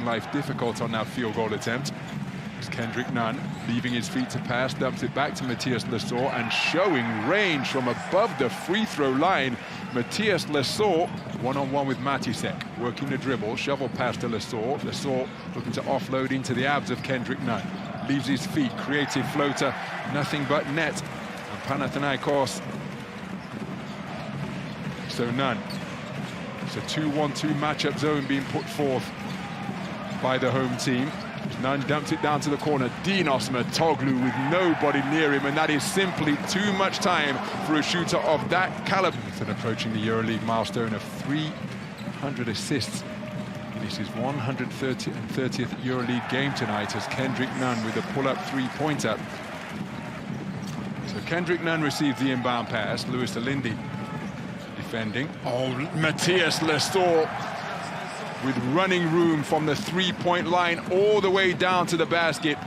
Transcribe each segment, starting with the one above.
making life difficult on that field goal attempt. It's Kendrick Nunn leaving his feet to pass, dumps it back to Matthias Lesor, and showing range from above the free throw line. Matthias Lesor one-on-one with Matusek, working the dribble, shovel pass to Lesor. Lesor looking to offload into the abs of Kendrick Nunn. Leaves his feet, creative floater, nothing but net. And Panathinaikos. So Nunn. It's a 2-1-2 matchup zone being put forth by the home team. Nunn dumps it down to the corner. Dinos Matoglu with nobody near him, and that is simply too much time for a shooter of that caliber. And approaching the Euroleague milestone of 300 assists. And this is 130th Euroleague game tonight as Kendrick Nunn with a pull-up three-pointer. So Kendrick Nunn receives the inbound pass. Lewis Alindi defending. Oh, Matthias Lesor with running room from the three-point line all the way down to the basket.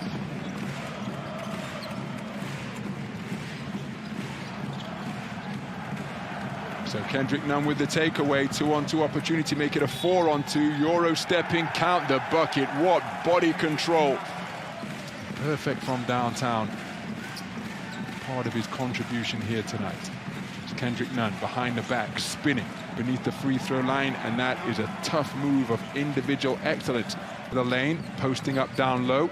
So Kendrick Nunn with the takeaway, 2-on-2 opportunity, make it a 4-on-2. Euro stepping, count the bucket. What body control. Perfect from downtown. Part of his contribution here tonight. It's Kendrick Nunn behind the back, spinning beneath the free throw line, and that is a tough move of individual excellence. The lane, posting up down low.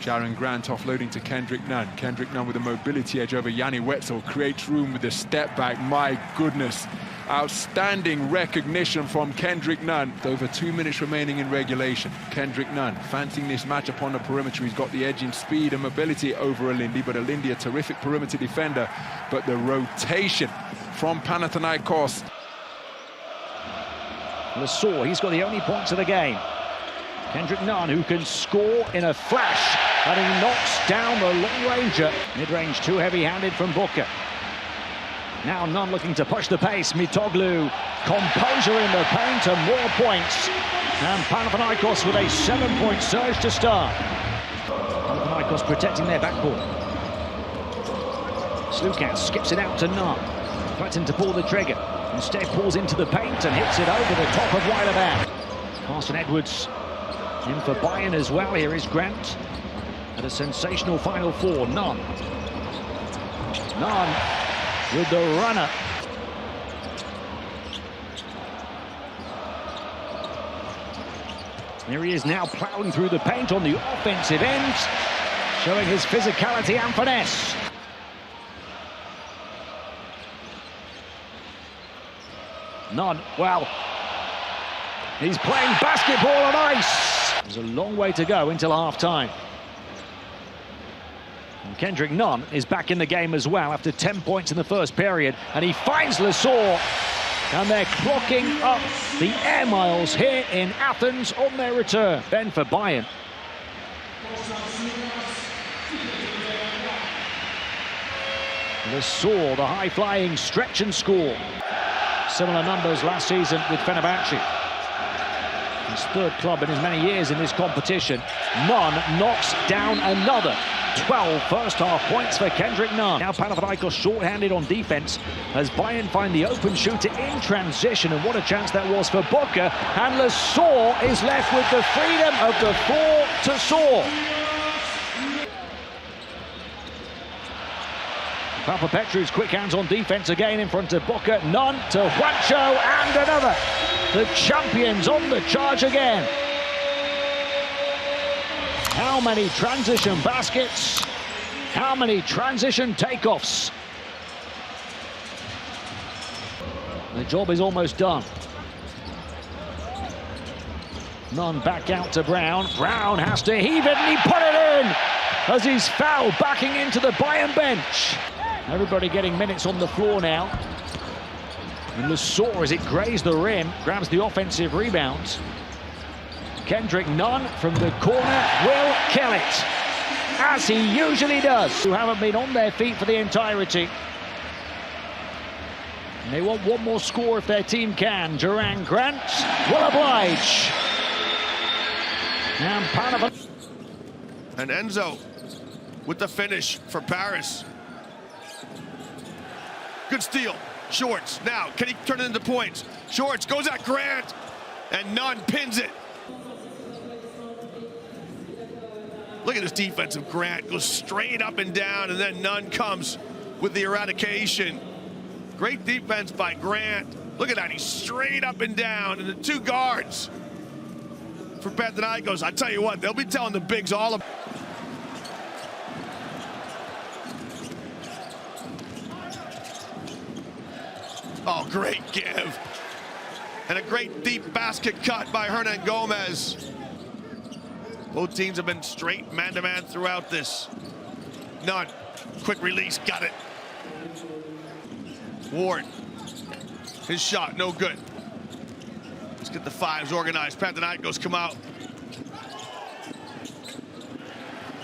Jaren Grant offloading to Kendrick Nunn. Kendrick Nunn with a mobility edge over Yanni Wetzel, creates room with the step back. My goodness, outstanding recognition from Kendrick Nunn. Over 2 minutes remaining in regulation. Kendrick Nunn fancying this matchup on the perimeter. He's got the edge in speed and mobility over Alindi, but Alindi a terrific perimeter defender. But the rotation from Panathinaikos. Lesor, he's got the only points of the game. Kendrick Nunn, who can score in a flash, and he knocks down the long ranger. Mid-range too heavy-handed from Booker. Now Nunn looking to push the pace. Mitoglu, composure in the paint and more points. And Panathinaikos with a 7-point surge to start. Panathinaikos protecting their backboard. Slukas skips it out to Nunn. Threatened to pull the trigger. Instead pulls into the paint and hits it over the top of Weilerback. Carson Edwards in for Bayern as well. Here is Grant at a sensational Final Four. Nunn with the runner. Here he is now plowing through the paint on the offensive end, showing his physicality and finesse. Nunn, well, he's playing basketball on ice. There's a long way to go until half-time. And Kendrick Nunn is back in the game as well after 10 points in the first period, and he finds Lesor. And they're clocking up the air miles here in Athens on their return. Ben for Bayern. Lesor, the high-flying stretch and score. Similar numbers last season with Fenerbahce. His third club in as many years in this competition. Nunn knocks down another 12 first-half points for Kendrick Nunn. Now Panathinaikos short-handed on defense as Bayern find the open shooter in transition, and what a chance that was for Booker. And Lesor is left with the freedom of the floor to soar. Papapetriou's quick hands on defense again in front of Booker. Nunn to Juancho, and another. The champions on the charge again. How many transition baskets? How many transition takeoffs? The job is almost done. Nunn back out to Brown. Brown has to heave it, and he put it in as he's fouled backing into the Bayern bench. Everybody getting minutes on the floor now. And Lesor, as it grazed the rim, grabs the offensive rebound. Kendrick Nunn from the corner will kill it, as he usually does. Who haven't been on their feet for the entirety. And they want one more score if their team can. Jaren Grant will oblige. And Panathinaikos. And Enzo with the finish for Paris. Good steal. Shorts. Now, can he turn it into points? Shorts goes at Grant, and Nunn pins it. Look at this defensive Grant. Goes straight up and down, and then Nunn comes with the eradication. Great defense by Grant. Look at that, he's straight up and down, and the two guards for Panathinaikos. I tell you what, they'll be telling the bigs all about. Oh, great give. And a great deep basket cut by Hernan Gomez. Both teams have been straight man-to-man throughout this. Nunn, quick release, got it. Ward, his shot, no good. Let's get the fives organized. Panathinaikos come out.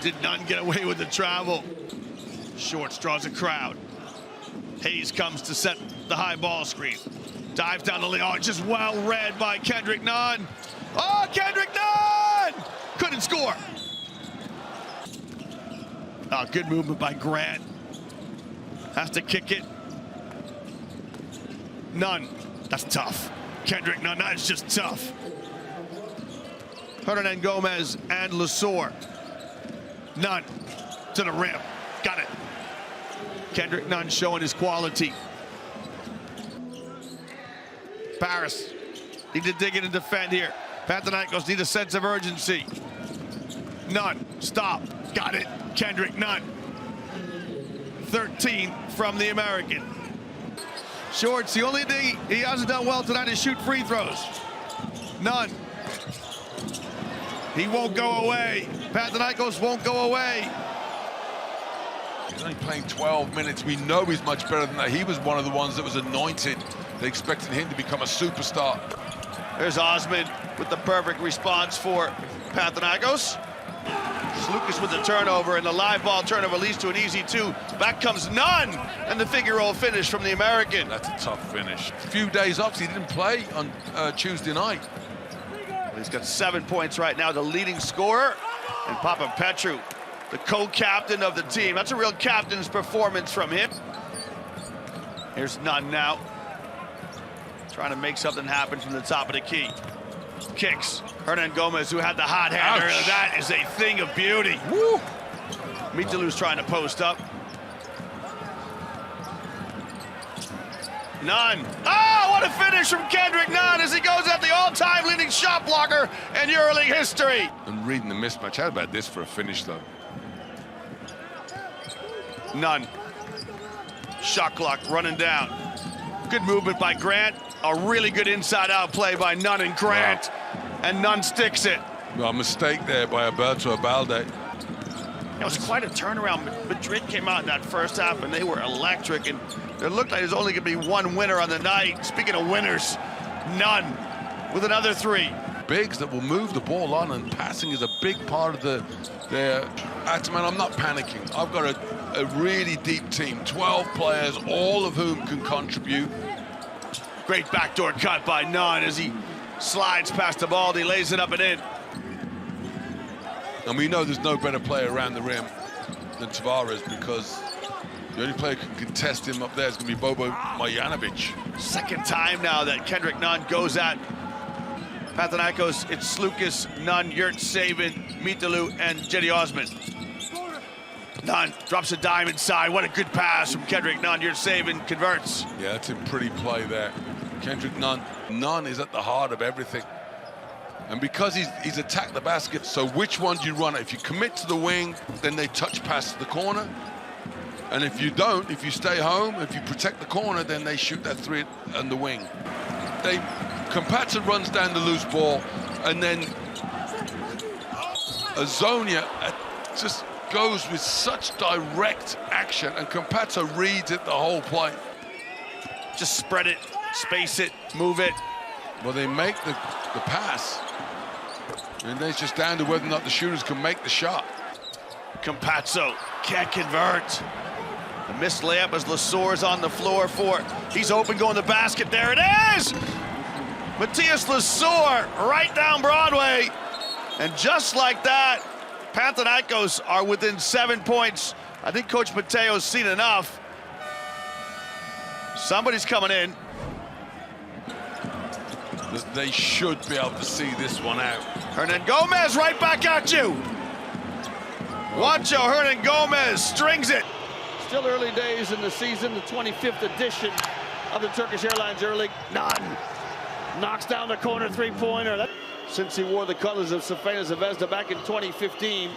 Did Nunn get away with the travel? Shorts draws a crowd. Hayes comes to set the high ball screen. Dives down the lane. Oh, just well read by Kendrick Nunn. Oh, Kendrick Nunn! Couldn't score. Oh, good movement by Grant. Has to kick it. Nunn. That's tough. Kendrick Nunn, that's just tough. Hernan Gomez and Lesueur. Nunn to the rim. Got it. Kendrick Nunn showing his quality. Paris need to dig in and defend here. Panathinaikos need a sense of urgency. Nunn, stop. Got it. Kendrick Nunn. 13 from the American. Shorts, the only thing he hasn't done well tonight is shoot free throws. Nunn. He won't go away. Panathinaikos won't go away. He's only playing 12 minutes. We know he's much better than that. He was one of the ones that was anointed. They expected him to become a superstar. There's Osman with the perfect response for Panathinaikos. Lucas with the turnover, and the live ball turnover leads to an easy two. Back comes Nunn, and the figure roll finish from the American. That's a tough finish. A few days off, he didn't play on Tuesday night. Well, he's got 7 points right now, the leading scorer, and Papa Petru, the co-captain of the team. That's a real captain's performance from him. Here's Nunn now, trying to make something happen from the top of the key. Kicks. Hernan Gomez, who had the hot hand earlier. That is a thing of beauty. Woo! Mitalu's trying to post up. Nunn. Oh, what a finish from Kendrick Nunn as he goes at the all-time leading shot blocker in EuroLeague history. And reading the mismatch. How about this for a finish, though? Nunn. Shot clock running down. Good movement by Grant. A really good inside-out play by Nunn and Grant. Wow. And Nunn sticks it. Well, a mistake there by Alberto Abalde. It was quite a turnaround. Madrid came out in that first half, and they were electric. And it looked like there's only going to be one winner on the night. Speaking of winners, Nunn with another three. Bigs that will move the ball on, and passing is a big part of their Ataman, I'm not panicking. I've got a really deep team, 12 players, all of whom can contribute. Great backdoor cut by Nunn as he slides past the ball. He lays it up and in. And we know there's no better player around the rim than Tavares, because the only player who can contest him up there is going to be Bobo Marjanovic. Second time now that Kendrick Nunn goes at Panathinaikos. It's Lucas, Nunn, Yurtseven, Mitalu, and Jetty Osman. Nunn drops a dime inside. What a good pass from Kendrick Nunn. Yurtseven converts. Yeah, that's in pretty play there. Kendrick Nunn. Nunn is at the heart of everything. And because he's attacked the basket, so which one do you run? If you commit to the wing, then they touch pass to the corner. And if you don't, if you stay home, if you protect the corner, then they shoot that three on the wing. Campazzo runs down the loose ball, and then Azonia just goes with such direct action, and Campazzo reads it the whole play. Just spread it, space it, move it. Well, they make the pass, and then it's just down to whether or not the shooters can make the shot. Campazzo can't convert. The missed layup as Lesueur's on the floor for. He's open, going to the basket. There it is! Matthias Lesueur right down Broadway. And just like that, Panathinaikos are within 7 points. I think Coach Mateo's seen enough. Somebody's coming in. They should be able to see this one out. Hernan Gomez right back at you. Juancho Hernan-Gomez strings it. Still early days in the season, the 25th edition of the Turkish Airlines Euroleague. Nunn knocks down the corner three-pointer. Since he wore the colors of Crvena Zvezda back in 2015.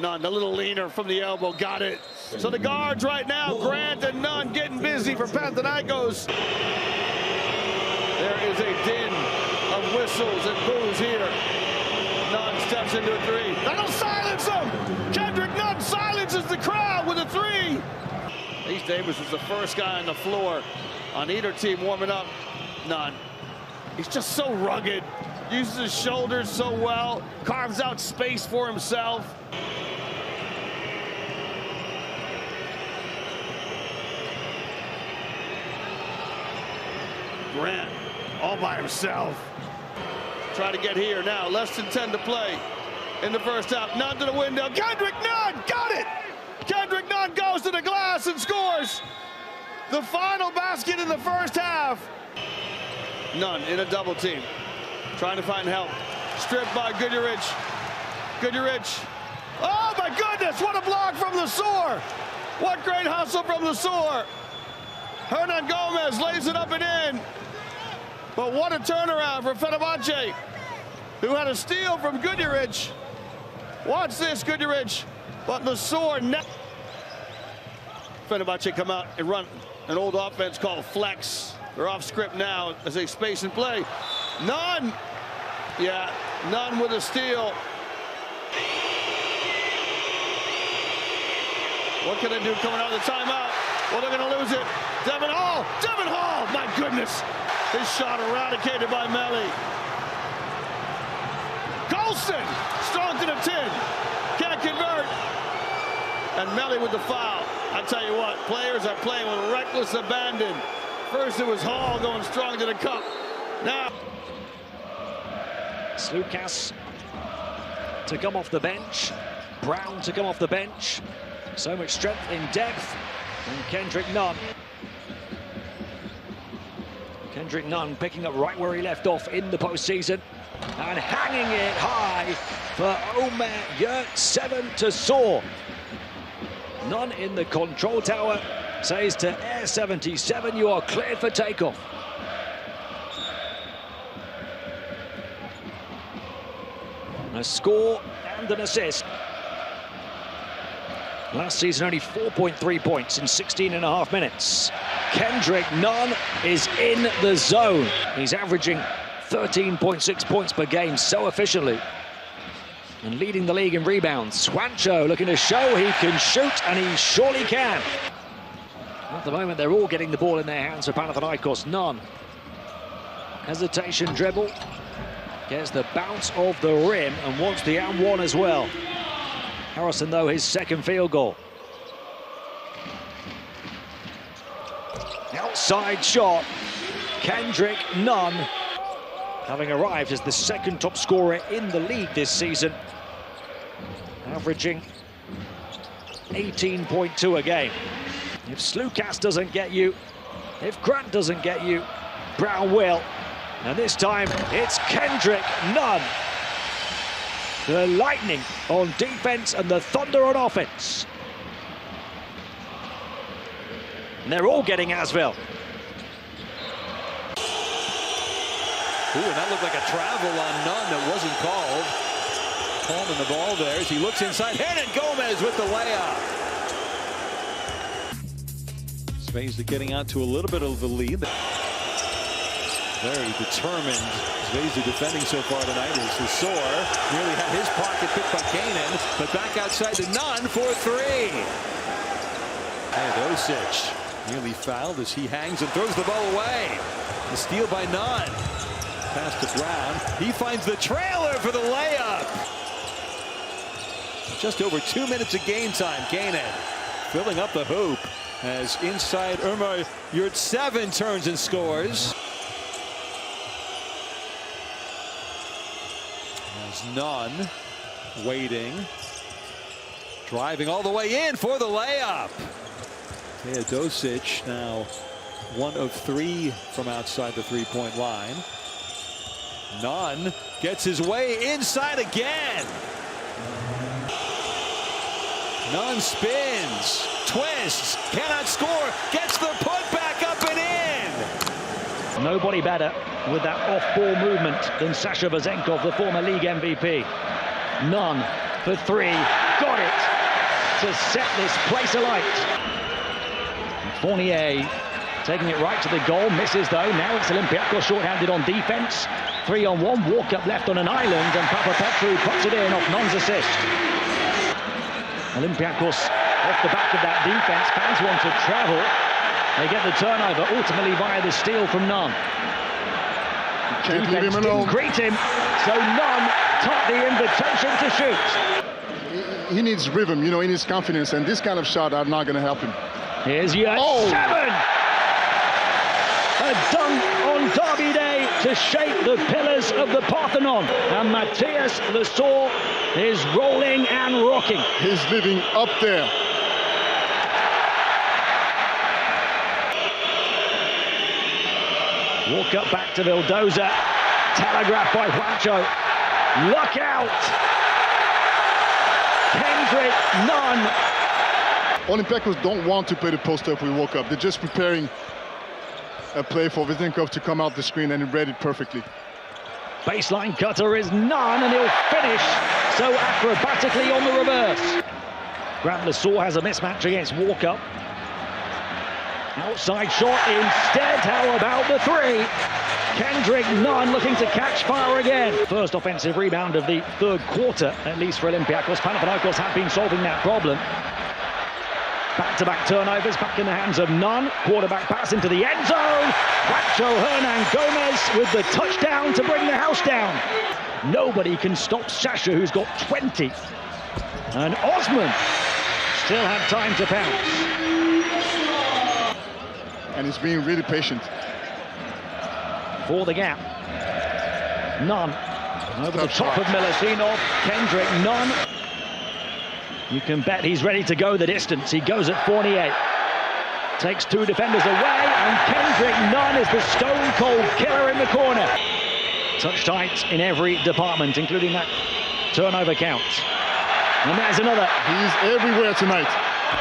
Nunn, a little leaner from the elbow, got it. So the guards right now, Grant and Nunn getting busy for Panathinaikos. There is a din of whistles and boos here. Nunn steps into a three. That'll silence him! Kendrick Nunn silences the crowd with a three. East Davis was the first guy on the floor on either team warming up. Nunn. He's just so rugged. Uses his shoulders so well. Carves out space for himself. Grant all by himself. Try to get here now. Less than 10 to play in the first half. Nunn to the window. Kendrick Nunn got it! Kendrick Nunn goes to the glass and scores the final basket in the first half. Nunn in a double team. Trying to find help. Stripped by Goodrich. Goodrich. Oh my goodness, what a block from Lesueur. What great hustle from Lesueur. Hernan-Gomez lays it up and in. But what a turnaround for Fenerbahce, who had a steal from Goodrich. Watch this, Goodrich. But Lesueur net. Fenerbahce come out and run an old offense called flex. They're off script now as they space and play. Nunn. Yeah, Nunn with a steal. What can they do coming out of the timeout? Well, they're going to lose it. Devin Hall. Devin Hall. My goodness. His shot eradicated by Melli. Colson. Strong to the 10. Can't convert. And Melli with the foul. I tell you what, players are playing with reckless abandon. First it was Hall going strong to the cup. Now Slukas to come off the bench. Brown to come off the bench. So much strength in depth. And Kendrick Nunn. Kendrick Nunn picking up right where he left off in the postseason. And hanging it high for Omer Yurt, 7-soar. Nunn in the control tower says to Air 77, you are cleared for takeoff. A score and an assist. Last season only 4.3 points in 16.5 minutes. Kendrick Nunn is in the zone. He's averaging 13.6 points per game so efficiently. And leading the league in rebounds. Juancho looking to show he can shoot, and he surely can. At the moment, they're all getting the ball in their hands for Panathinaikos. Nunn. Hesitation dribble. Gets the bounce of the rim and wants the and one as well. Harrison, though, his second field goal. Outside shot. Kendrick Nunn, having arrived as the second top scorer in the league this season, averaging 18.2 a game. If Slukas doesn't get you, if Grant doesn't get you, Brown will. And this time, it's Kendrick Nunn. The Lightning on defense and the Thunder on offense. And they're all getting Asvel. Ooh, and that looked like a travel on Nunn that wasn't called. Palming the ball there as he looks inside. Hernan-Gomez with the layup. Zvezda getting out to a little bit of the lead. Very determined. Zvezda defending so far tonight is Lesueur. Nearly had his pocket picked by Kanan, but back outside to Nunn for three. Teodosic nearly fouled as he hangs and throws the ball away. The steal by Nunn. Pass to Brown. He finds the trailer for the layup. Just over 2 minutes of game time. Kanan filling up the hoop as inside Omer Yurt turns and scores. As Nunn waiting, driving all the way in for the layup. Teodosic now 1 of 3 from outside the three-point line. Nunn gets his way inside again. Nunn spins, twists, cannot score, gets the putback up and in. Nobody better with that off-ball movement than Sasha Vezenkov, the former league MVP. Nunn for three, got it to set this place alight. Fournier taking it right to the goal, misses though. Now it's Olympiacos short-handed on defense. 3-on-1, walk up left on an island, and Papapetru puts it in off Nunn's assist. Olympiacos off the back of that defense, fans want to travel. They get the turnover, ultimately via the steal from Nunn. Can't leave him alone. Didn't greet him, so Nunn took the invitation to shoot. He needs rhythm, you know, in his confidence, and this kind of shot are not going to help him. Here's your 7! A dunk on Derby Day to shake the pillars of the Parthenon. And Matthias Lesor is rolling and rocking. He's living up there. Walk up back to Vildoza. Telegraphed by Juancho. Look out! Kendrick Nunn. Olympiacos don't want to play the post-up with Walk Up. They're just preparing a play for Vezenkov to come out the screen, and he read it perfectly. Baseline cutter is Nunn, and he'll finish so acrobatically on the reverse. Grant Lesor has a mismatch against Walker. Outside shot instead. How about the three? Kendrick Nunn looking to catch fire again. First offensive rebound of the third quarter, at least for Olympiacos. Panathinaikos have been solving that problem. Back-to-back turnovers back in the hands of Nunn. Quarterback pass into the end zone. Juancho Hernan Gomez with the touchdown to bring the house down. Nobody can stop Sasha, who's got 20. And Osman still had time to pounce. And he's being really patient. For the gap. Nunn over the top of Milutinov. Kendrick Nunn. You can bet he's ready to go the distance. He goes at 48. Takes two defenders away, and Kendrick Nunn is the stone-cold killer in the corner. Touch tight in every department, including that turnover count. And there's another. He's everywhere tonight.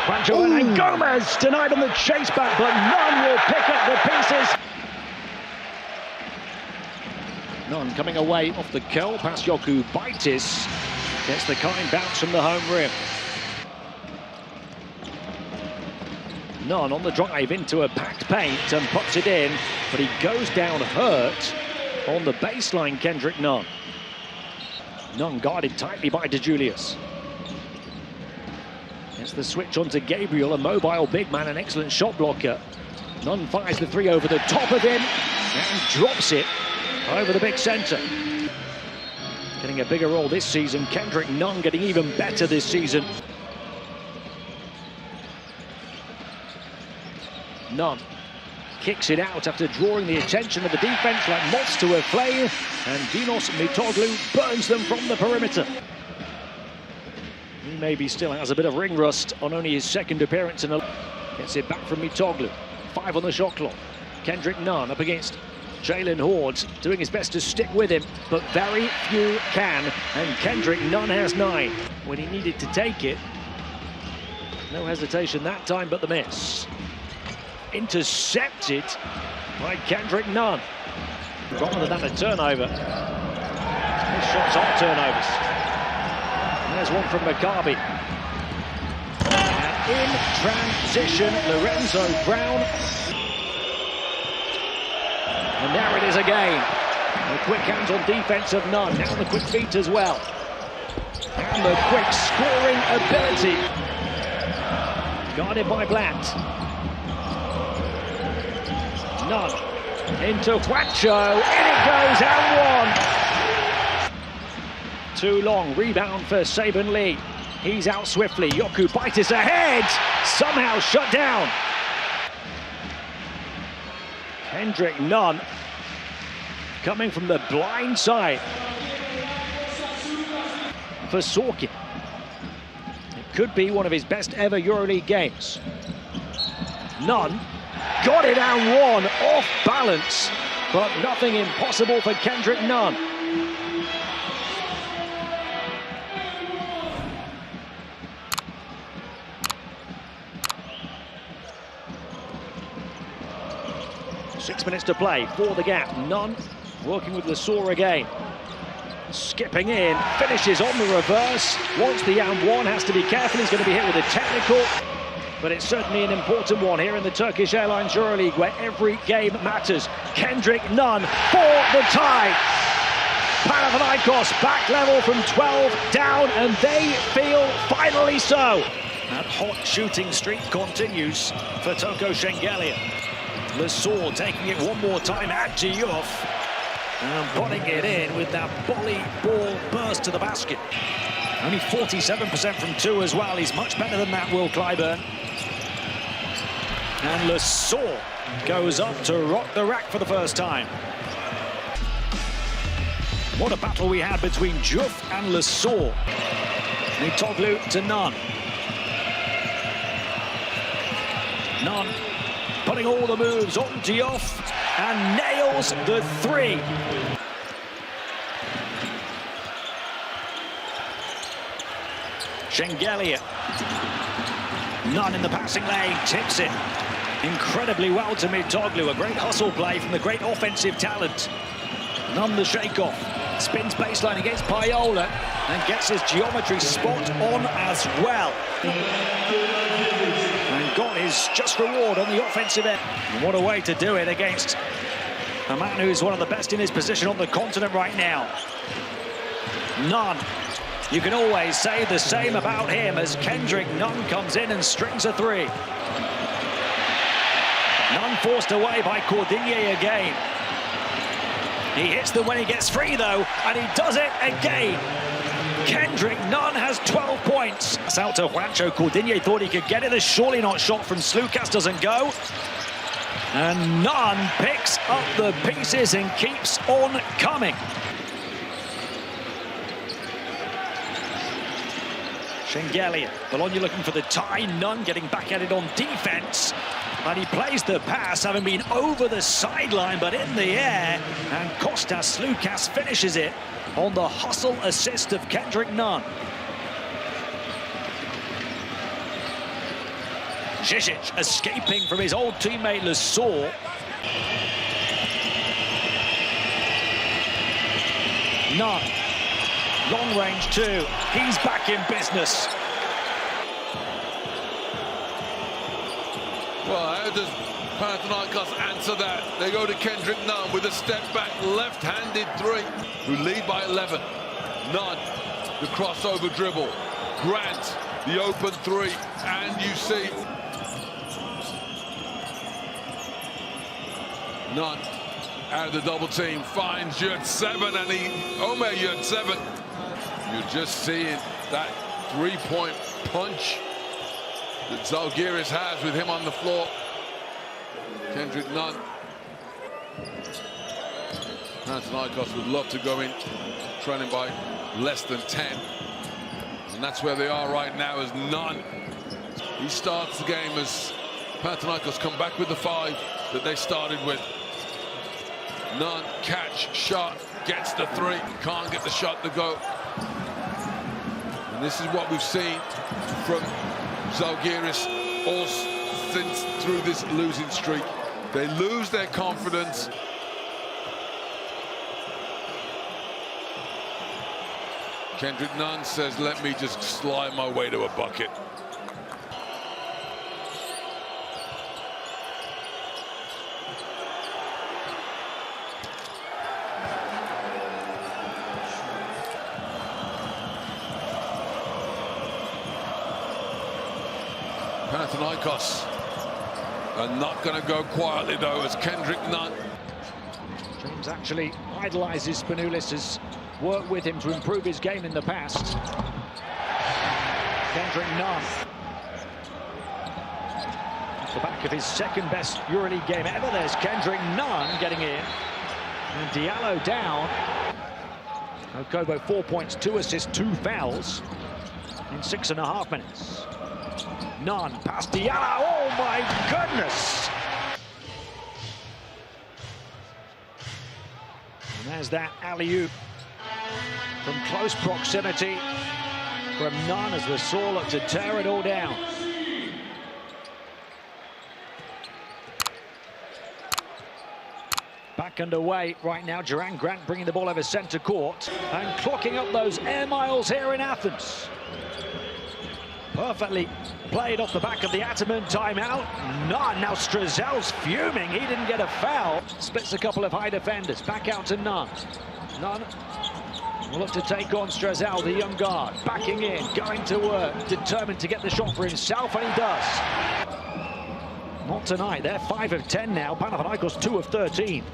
Juancho and Gomez tonight on the chase back, but Nunn will pick up the pieces. Nunn coming away off the curl past Jokubaitis. Gets the kind bounce from the home rim. Nunn on the drive into a packed paint and puts it in, but he goes down hurt on the baseline, Kendrick Nunn. Nunn guarded tightly by DeJulius. It's the switch onto Gabriel, a mobile big man, an excellent shot blocker. Nunn fires the three over the top of him and drops it over the big center. Getting a bigger role this season. Kendrick Nunn getting even better this season. Nunn kicks it out after drawing the attention of the defense like moths to a flame, and Dinos Mitoglu burns them from the perimeter. He maybe still has a bit of ring rust on only his second appearance in a... Gets it back from Mitoglu. 5 on the shot clock. Kendrick Nunn up against Jalen Horde, doing his best to stick with him, but very few can, and Kendrick Nunn has 9 when he needed to take it. No hesitation that time, but the miss. Intercepted by Kendrick Nunn. Rather than a turnover. His shots are turnovers. And there's one from Maccabi. And in transition, Lorenzo Brown. And there it is again. The quick hands on defense of Nunn. Now the quick feet as well. And the quick scoring ability. Guarded by Blatt. Nunn into Juancho. In it goes, and one. Too long. Rebound for Saban Lee. He's out swiftly. Jokubaitis ahead. Somehow shut down. Kendrick Nunn coming from the blind side for Sorkin. It could be one of his best ever EuroLeague games. Nunn got it and one, off balance, but nothing impossible for Kendrick Nunn. 6 minutes to play for the gap. Nunn working with Lesaur again. Skipping in, finishes on the reverse. Wants the and one, has to be careful. He's going to be hit with a technical. But it's certainly an important one here in the Turkish Airlines Euroleague, where every game matters. Kendrick Nunn for the tie. Panathinaikos back level from 12 down, and they feel finally so. That hot shooting streak continues for Toko Shengelia. Lesaur taking it one more time at Diouf. And putting it in with that volley ball burst to the basket. Only 47% from two as well. He's much better than that, Will Clyburn. And Lesaur goes up to rock the rack for the first time. What a battle we had between Diouf and Lesaur. Mitoglu to Nunn. Nunn putting all the moves on Diouf and nails the three. Shengelia. Nunn in the passing lane, tips it incredibly well to Mitoglu. A great hustle play from the great offensive talent. Nunn the shake-off. Spins baseline against Payola and gets his geometry spot on as well. And got his just reward on the offensive end. And what a way to do it against a man who's one of the best in his position on the continent right now. Nunn. You can always say the same about him as Kendrick Nunn comes in and strings a three. Nunn forced away by Cordigné again. He hits them when he gets free, though, and he does it again. Kendrick Nunn has 12 points. That's out to Juancho. Cordigné thought he could get it. The surely not shot from Sloukas doesn't go. And Nunn picks up the pieces and keeps on coming. Shengelia. Bologna looking for the tie. Nunn getting back at it on defense. And he plays the pass, having been over the sideline, but in the air. And Kostas Sloukas finishes it on the hustle assist of Kendrick Nunn. Žižić escaping from his old teammate Lesaur. Nunn. Long range two. He's back in business. Well, how does Panathinaikos answer that? They go to Kendrick Nunn with a step-back left-handed three, who lead by 11. Nunn, the crossover dribble. Grant, the open three, and you see Nunn out of the double team, finds Yurtseven, and Omer Yurtseven. You're just seeing that three-point punch that Zalgiris has with him on the floor. Kendrick Nunn. Panathinaikos would love to go in trailing by less than 10. And that's where they are right now, as Nunn. He starts the game as Panathinaikos come back with the 5 that they started with. Nunn, catch, shot, gets the 3, can't get the shot to go. And this is what we've seen from Zalgiris all since through this losing streak. They lose their confidence. Kendrick Nunn says, let me just slide my way to a bucket. Panathinaikos are not going to go quietly, though, as Kendrick Nunn. James actually idolizes Spanoulis, has worked with him to improve his game in the past. Kendrick Nunn. At the back of his second best EuroLeague game ever, there's Kendrick Nunn getting in. And Diallo down. Okobo 4 points, 2 assists, 2 fouls in 6.5 minutes. Nunn past Diallo. Oh my goodness! And there's that alley-oop from close proximity from Nunn as Lesaur looked to tear it all down. back underway right now. Duran Grant bringing the ball over centre court and clocking up those air miles here in Athens. Perfectly played off the back of the Ataman timeout. Nunn, now Strazel's fuming. He didn't get a foul. Splits a couple of high defenders. Back out to Nunn. Nunn will look to take on Strazel, the young guard. Backing in, going to work, determined to get the shot for himself, and he does. Not tonight. They're 5 of 10 now. Panathinaikos 2 of 13.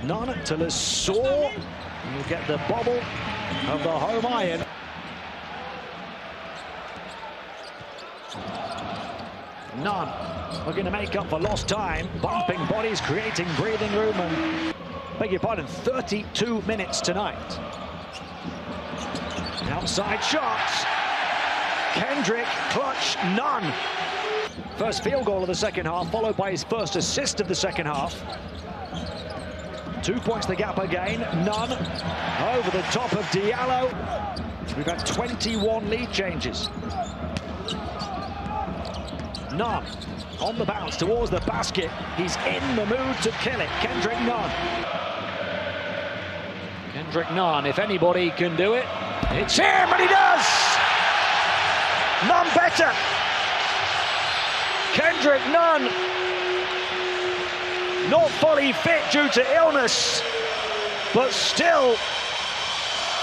Nunn to Lesor. He'll get the bobble of the home iron. Nunn looking to make up for lost time, bumping bodies, creating breathing room, and beg your pardon, 32 minutes tonight. Outside shots. Kendrick, clutch, Nunn. First field goal of the second half, followed by his first assist of the second half. 2 points the gap again. Nunn over the top of Diallo. We've had 21 lead changes. Nunn on the bounce towards the basket. He's in the mood to kill it. Kendrick Nunn. Kendrick Nunn, if anybody can do it, it's him, and he does! None better. Kendrick Nunn, not fully fit due to illness, but still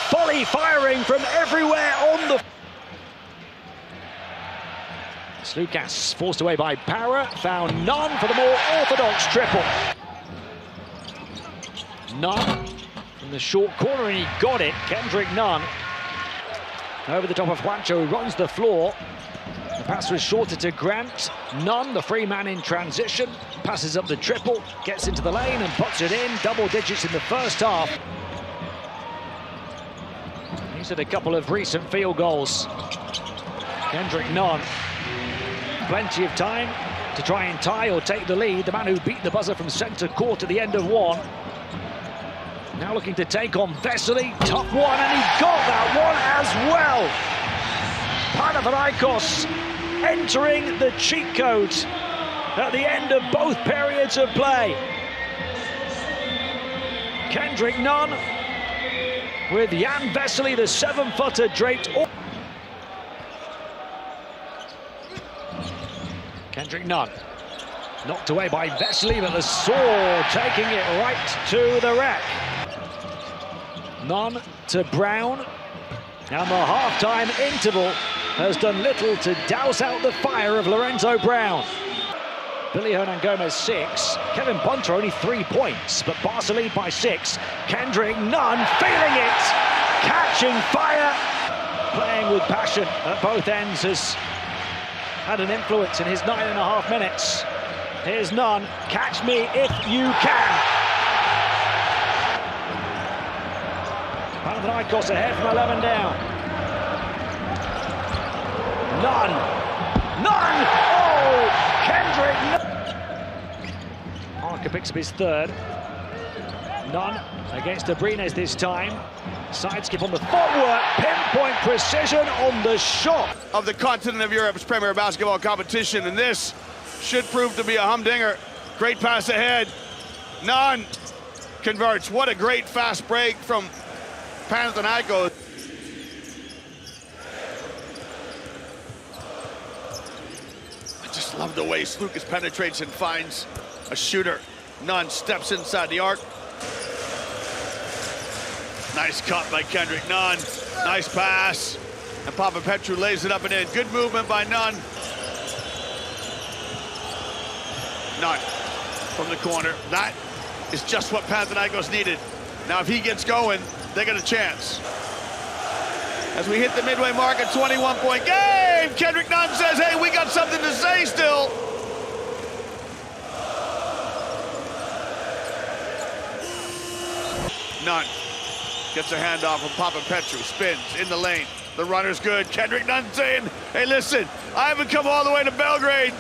fully firing from everywhere on the... Slukas forced away by Para, found Nunn for the more orthodox triple. Nunn from the short corner, and he got it. Kendrick Nunn over the top of Juancho, who runs the floor. The pass was shorter to Grant. Nunn, the free man in transition, passes up the triple, gets into the lane and puts it in. Double digits in the first half. He's had a couple of recent field goals. Kendrick Nunn, plenty of time to try and tie or take the lead. The man who beat the buzzer from centre court at the end of one. Now looking to take on Vesely. Tough one, and he got that one as well. Panathinaikos entering the cheat codes at the end of both periods of play. Kendrick Nunn with Jan Vesely, the 7-footer, draped. Kendrick Nunn knocked away by Vesely, but the sword taking it right to the rack. Nunn to Brown, and the half-time interval has done little to douse out the fire of Lorenzo Brown. Billy Hernan Gomez 6, Kevin Bunter only 3 points, but Barca lead by 6. Kendrick Nunn feeling it, catching fire, playing with passion at both ends has had an influence in his 9.5 minutes. Here's Nunn, catch me if you can. Panathinaikos ahead from 11 down. Nunn! Oh! Kendrick Nunn! Parker picks up his third. Nunn against Abrines this time. Side skip on the footwork, pinpoint precision on the shot. Of the continent of Europe's premier basketball competition, and this should prove to be a humdinger. Great pass ahead. Nunn converts. What a great fast break from Panathinaikos. I just love the way Slukas penetrates and finds a shooter. Nunn steps inside the arc. Nice cut by Kendrick Nunn. Nice pass. And Petru lays it up and in. Good movement by Nunn. Nunn from the corner. That is just what Panathinaikos needed. Now if he gets going, they got a chance. As we hit the midway mark, a 21-point game. Kendrick Nunn says, hey, we got something to say still. Nunn gets a handoff from Petru, spins in the lane. The runner's good. Kendrick Nunn saying, hey, listen, I haven't come all the way to Belgrade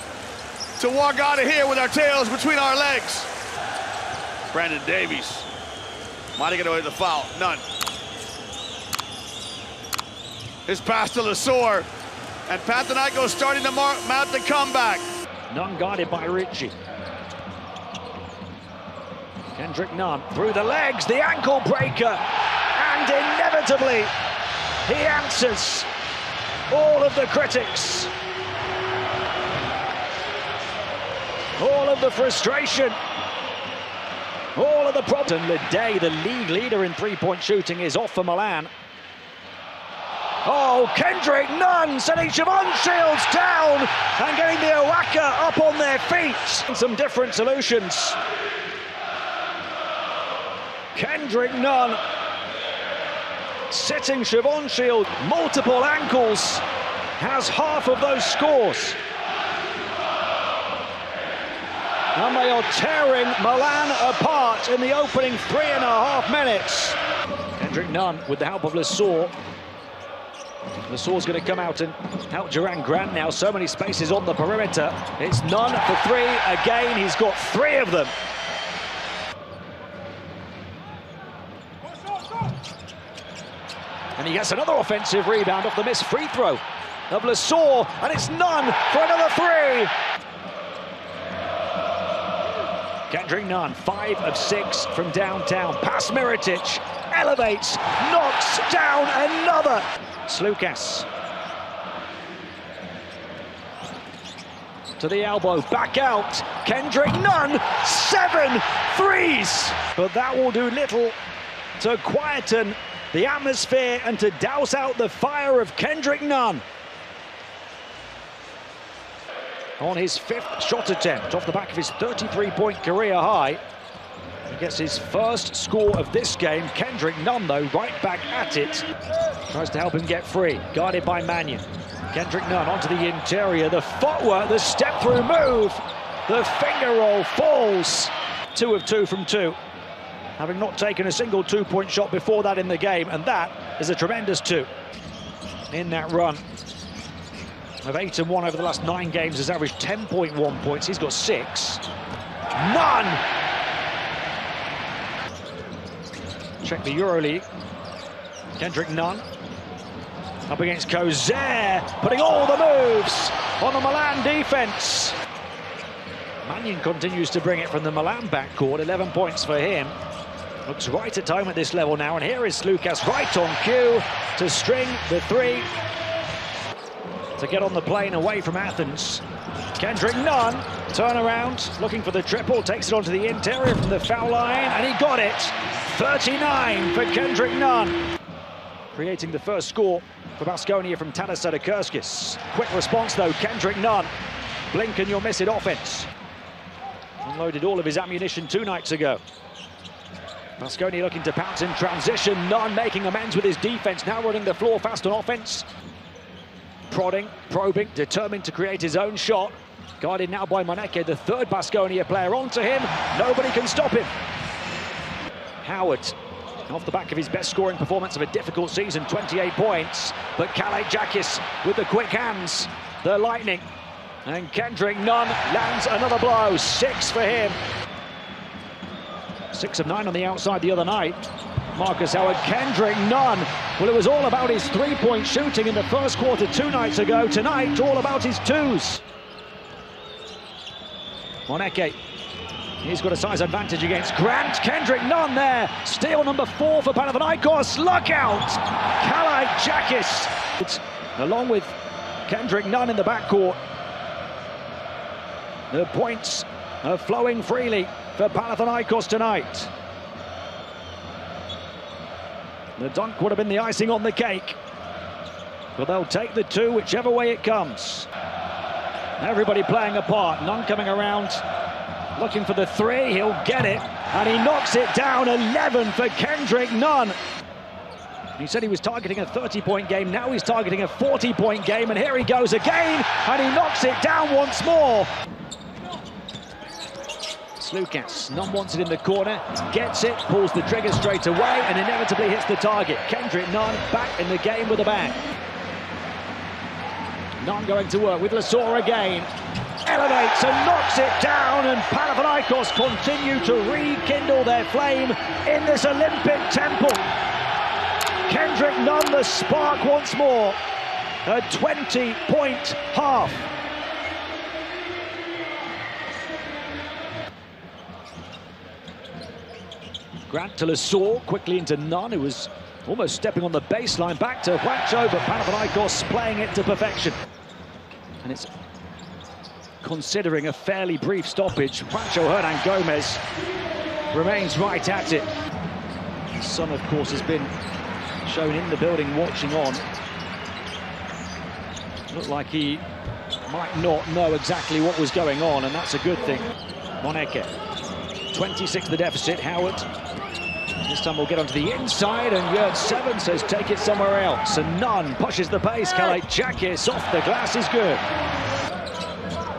to walk out of here with our tails between our legs. Brandon Davies might have got away with the foul. Nunn. His pass to Lesor, and Panathinaikos starting to mount the comeback. Nunn guarded by Ritchie. Kendrick Nunn through the legs, the ankle breaker, and inevitably he answers all of the critics, all of the frustration, all of the problems. And Leday, the league leader in three-point shooting, is off for Milan. Oh, Kendrick Nunn sending Siobhan Shields down and getting the Owaka up on their feet. Some different solutions. Kendrick Nunn sitting Siobhan Shields, multiple ankles, has half of those scores. And they are tearing Milan apart in the opening 3.5 minutes. Kendrick Nunn with the help of Lesaur. Lesaur's going to come out and help Duran Grant now. So many spaces on the perimeter. It's Nunn for three. Again, he's got 3 of them. And he gets another offensive rebound off the missed free throw of Lesaur. And it's Nunn for another 3. Kendrick Nunn, 5 of 6 from downtown. Pass Mirotic, elevates, knocks down another. Slukas to the elbow, back out. Kendrick Nunn, 7 threes. But that will do little to quieten the atmosphere and to douse out the fire of Kendrick Nunn. On his 5th shot attempt, off the back of his 33-point career high. He gets his first score of this game. Kendrick Nunn, though, right back at it. Tries to help him get free, guarded by Mannion. Kendrick Nunn onto the interior, the footwork, the step-through move. The finger roll falls. 2 of 2 from 2. Having not taken a single 2-point shot before that in the game, and that is a tremendous 2 in that run. Of 8 and 1 over the last 9 games, has averaged 10.1 points. He's got 6. Nunn! Check the Euroleague. Kendrick Nunn up against Kozer, putting all the moves on the Milan defense. Mannion continues to bring it from the Milan backcourt. 11 points for him. Looks right at home at this level now, and here is Slukas right on cue to string the 3 to get on the plane away from Athens. Kendrick Nunn, turnaround, looking for the triple, takes it onto the interior from the foul line, and he got it. 39 for Kendrick Nunn. Creating the first score for Baskonia from Tadas Sadakurskis. Quick response though, Kendrick Nunn. Blink and you'll miss it offense. Unloaded all of his ammunition 2 nights ago. Baskonia looking to pounce in transition. Nunn making amends with his defense, now running the floor fast on offense. Prodding, probing, determined to create his own shot. Guarded now by Moneke, the 3rd Baskonia player onto him. Nobody can stop him. Howard, off the back of his best scoring performance of a difficult season, 28 points. But Kalaitzakis with the quick hands, the lightning. And Kendrick Nunn lands another blow, 6 for him. 6 of 9 on the outside the other night. Marcus Howard, Kendrick Nunn. Well, it was all about his 3-point shooting in the first quarter 2 nights ago. Tonight, all about his 2s. Moneke, he's got a size advantage against Grant. Kendrick Nunn there. Steal number 4 for Panathinaikos. Look out! Kalaitzakis. Along with Kendrick Nunn in the backcourt. The points are flowing freely for Panathinaikos tonight. The dunk would have been the icing on the cake. But they'll take the 2 whichever way it comes. Everybody playing a part. Nunn coming around, looking for the 3. He'll get it. And he knocks it down. 11 for Kendrick Nunn. He said he was targeting a 30-point game. Now he's targeting a 40-point game. And here he goes again. And he knocks it down once more. Slukas, Nunn wants it in the corner, gets it, pulls the trigger straight away, and inevitably hits the target. Kendrick Nunn back in the game with a bang. Nunn going to work with Lesaur again. Elevates and knocks it down, and Panathinaikos continue to rekindle their flame in this Olympic temple. Kendrick Nunn, the spark once more. A 20-point half. Grant to Lassaur, quickly into Nunn, who was almost stepping on the baseline, back to Juancho, but Panathinaikos playing it to perfection. And it's considering a fairly brief stoppage. Juancho Hernan Gomez remains right at it. His son, of course, has been shown in the building watching on. Looked like he might not know exactly what was going on, and that's a good thing. Moneke, 26 the deficit. Howard, this time we'll get onto the inside, and Yurt 7 says take it somewhere else. And Nunn pushes the pace. Kalaitzakis off the glass is good.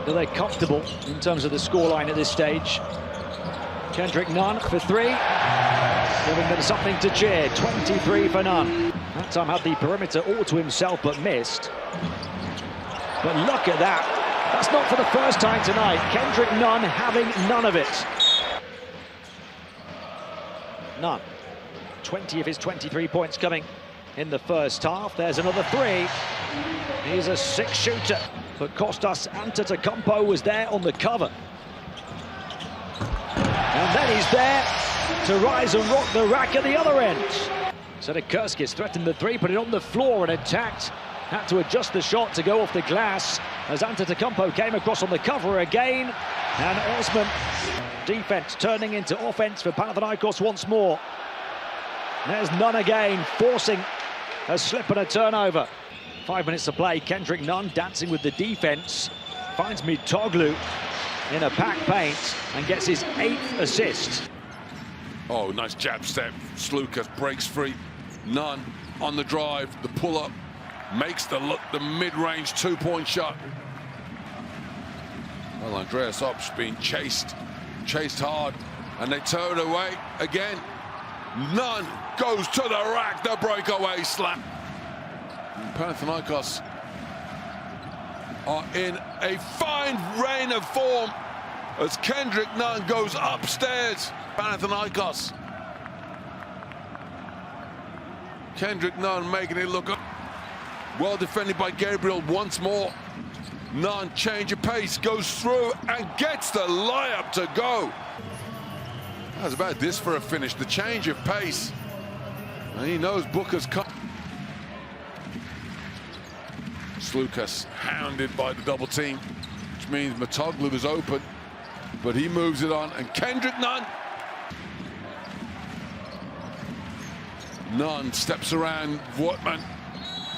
Are they comfortable in terms of the scoreline at this stage? Kendrick Nunn for 3, giving them something to cheer. 23 for Nunn. That time had the perimeter all to himself, but missed. But look at that. That's not for the first time tonight. Kendrick Nunn having none of it. Nunn. 20 of his 23 points coming in the first half. There's another 3. He's a 6-shooter. But Kostas Antetokounmpo was there on the cover. And then he's there to rise and rock the rack at the other end. Sederkurskis threatened the 3, put it on the floor and attacked. Had to adjust the shot to go off the glass as Antetokounmpo came across on the cover again. And Osman, defense turning into offense for Panathinaikos once more. There's Nunn again, forcing a slip and a turnover. 5 minutes to play. Kendrick Nunn dancing with the defense. Finds Mitoglu in a packed paint and gets his 8th assist. Oh, nice jab step. Slukas breaks free. Nunn on the drive, the pull-up. Makes the mid-range 2-point shot. Well, Andreas Opsch being chased hard, and they turn it away again. Nunn goes to the rack, the breakaway slam. And Panathinaikos are in a fine reign of form as Kendrick Nunn goes upstairs. Panathinaikos. Kendrick Nunn making it look up. Well defended by Gabriel once more. Nunn, change of pace, goes through and gets the layup to go. How's about this for a finish? The change of pace. And he knows Booker's come. Slukas hounded by the double team, which means Mitoglu is open, but he moves it on, and Kendrick Nunn. Nunn steps around Wortman,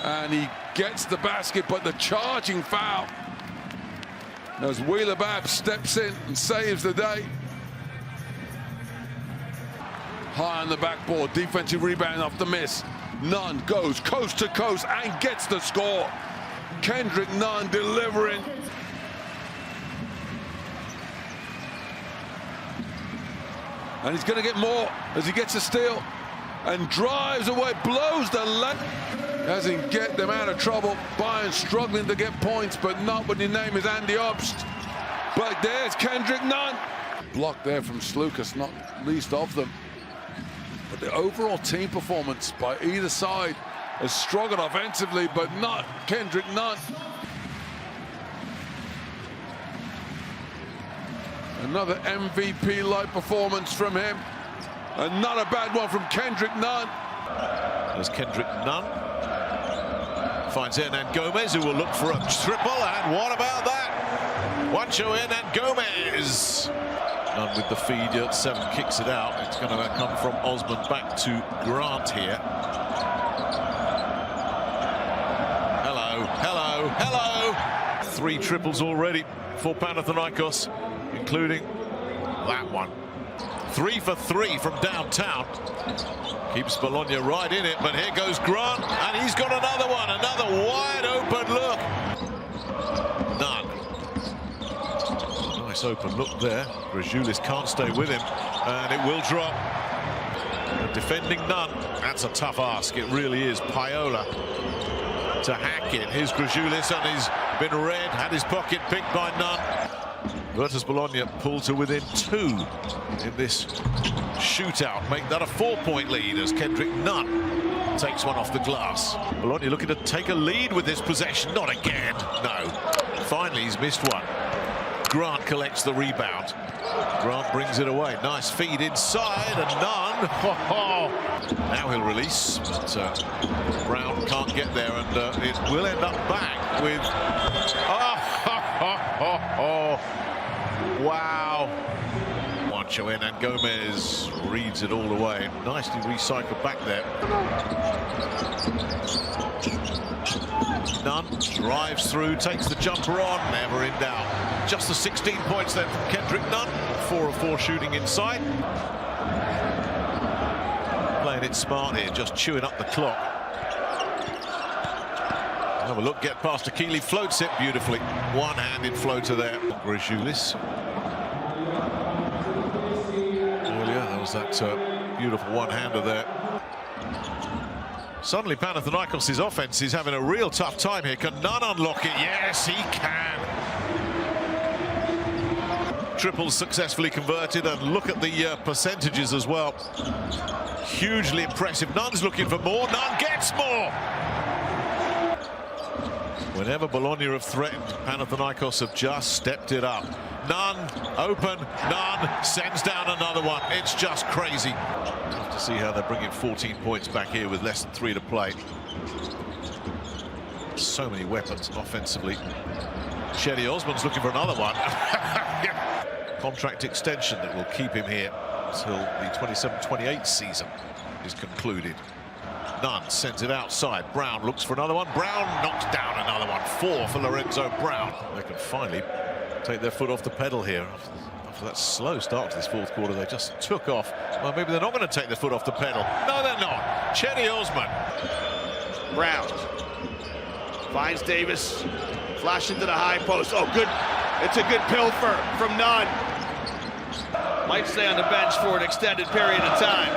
and he gets the basket, but the charging foul. As Wheeler Babb steps in and saves the day. High on the backboard, defensive rebound off the miss. Nunn goes coast to coast and gets the score. Kendrick Nunn delivering. And he's going to get more as he gets a steal and drives away, blows the left. Doesn't get them out of trouble. Bayern struggling to get points, but not when your name is Andy Obst. But there's Kendrick Nunn. Block there from Slukas, not least of them. But the overall team performance by either side has struggled offensively, but not Kendrick Nunn. Another MVP-like performance from him. And not a bad one from Kendrick Nunn. There's Kendrick Nunn. Finds Hernan Gomez, who will look for a triple. And what about that? Juancho Hernan Gomez. Nunn with the feed. Yurt 7 kicks it out. It's going to come from Osman back to Grant here. Hello, hello, hello. 3 triples already for Panathinaikos, including that one. 3 for 3 from downtown. Keeps Bologna right in it, but here goes Grant, and he's got another one, another wide open look. Nunn. Nice open look there. Grajulis can't stay with him, and it will drop. Defending Nunn, that's a tough ask, it really is. Paiola to hack it. Here's Grajulis, and he's been read, had his pocket picked by Nunn. Virtus Bologna pulled to within 2 in this shootout. Make that a 4-point lead as Kendrick Nunn takes one off the glass. Bologna looking to take a lead with this possession. Not again, no. Finally, he's missed one. Grant collects the rebound. Grant brings it away. Nice feed inside, and Nunn. Now he'll release, but Brown can't get there, and it will end up back with. Wow. Juancho in, and Gomez reads it all the way. Nicely recycled back there. Nunn drives through, takes the jumper on, never in doubt. Just the 16 points then from Kendrick Nunn. 4 of 4 shooting inside. Playing it smart here, just chewing up the clock. Have a look, get past Akili, floats it beautifully. One-handed floater there. GRATUITE. Earlier, there was that beautiful one-hander there. Suddenly Panathinaikos' offense is having a real tough time here. Can Nunn unlock it? Yes, he can. Triples successfully converted, and look at the percentages as well. Hugely impressive. Nunn's looking for more. Nunn gets more. Whenever Bologna have threatened, Panathinaikos have just stepped it up. Nunn open. Nunn sends down another one. It's just crazy. Tough to see how they're bringing 14 points back here with less than 3 to play. So many weapons offensively. Cedi Osman's looking for another one. Contract extension that will keep him here until the 27-28 season is concluded. Nunn sends it outside. Brown looks for another one. Brown knocks down another one. 4 for Lorenzo Brown. They can finally take their foot off the pedal here. After that slow start to this fourth quarter, they just took off. Well, maybe they're not going to take their foot off the pedal. No, they're not. Cedi Osman. Brown finds Davis. Flash into the high post. Oh, good. It's a good pilfer from Nunn. Might stay on the bench for an extended period of time.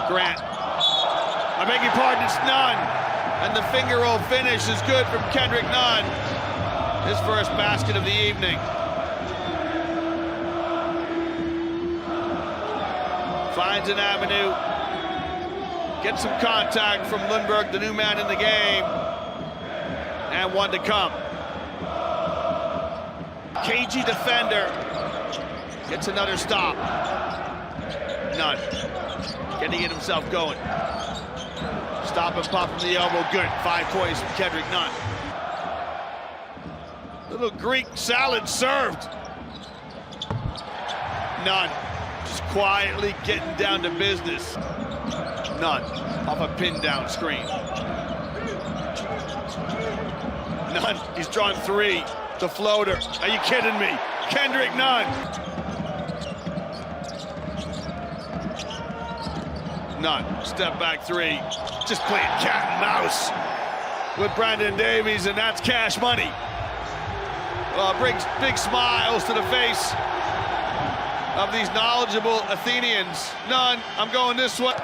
Grant. I beg your pardon, it's Nunn. And the finger roll finish is good from Kendrick Nunn. His first basket of the evening. Finds an avenue. Gets some contact from Lundberg, the new man in the game. And one to come. Cagey defender. Gets another stop. Nunn. Getting it himself going. Stop and pop from the elbow. Good. 5 points from Kendrick Nunn. Little Greek salad served. Nunn. Just quietly getting down to business. Nunn. Off a pin down screen. Nunn. He's drawn 3. The floater. Are you kidding me? Kendrick Nunn. Nunn, step back 3, just playing cat and mouse with Brandon Davies, and that's cash money. Brings big smiles to the face of these knowledgeable Athenians. Nunn, I'm going this way.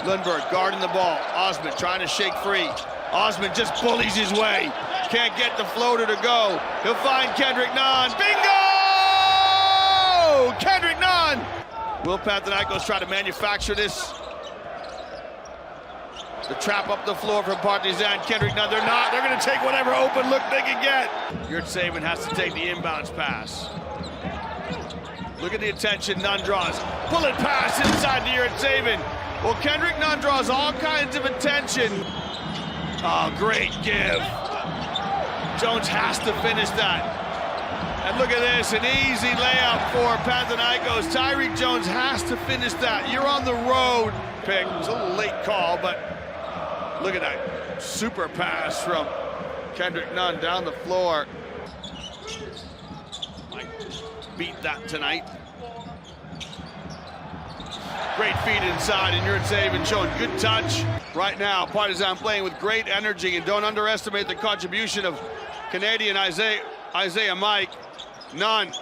Lundberg guarding the ball. Osman trying to shake free. Osman just bullies his way. Can't get the floater to go. He'll find Kendrick Nunn. Bingo! Kendrick Nunn! Will Panathinaikos try to manufacture this? The trap up the floor from Partizan. Kendrick Nunn, they're not. They're going to take whatever open look they can get. Yurtseven has to take the inbounds pass. Look at the attention Nunn draws. Bullet pass inside to Yurtseven. Well, Kendrick Nunn draws all kinds of attention. Oh, great give. Jones has to finish that. And look at this, an easy layup for Panathinaikos. Tyreek Jones has to finish that. You're on the road. Pick. It was a little late call, but look at that super pass from Kendrick Nunn down the floor. Might beat that tonight. Great feed inside, and Yurtseven showing good touch. Right now, Partizan playing with great energy, and don't underestimate the contribution of Canadian Isaiah Mike. Nunn.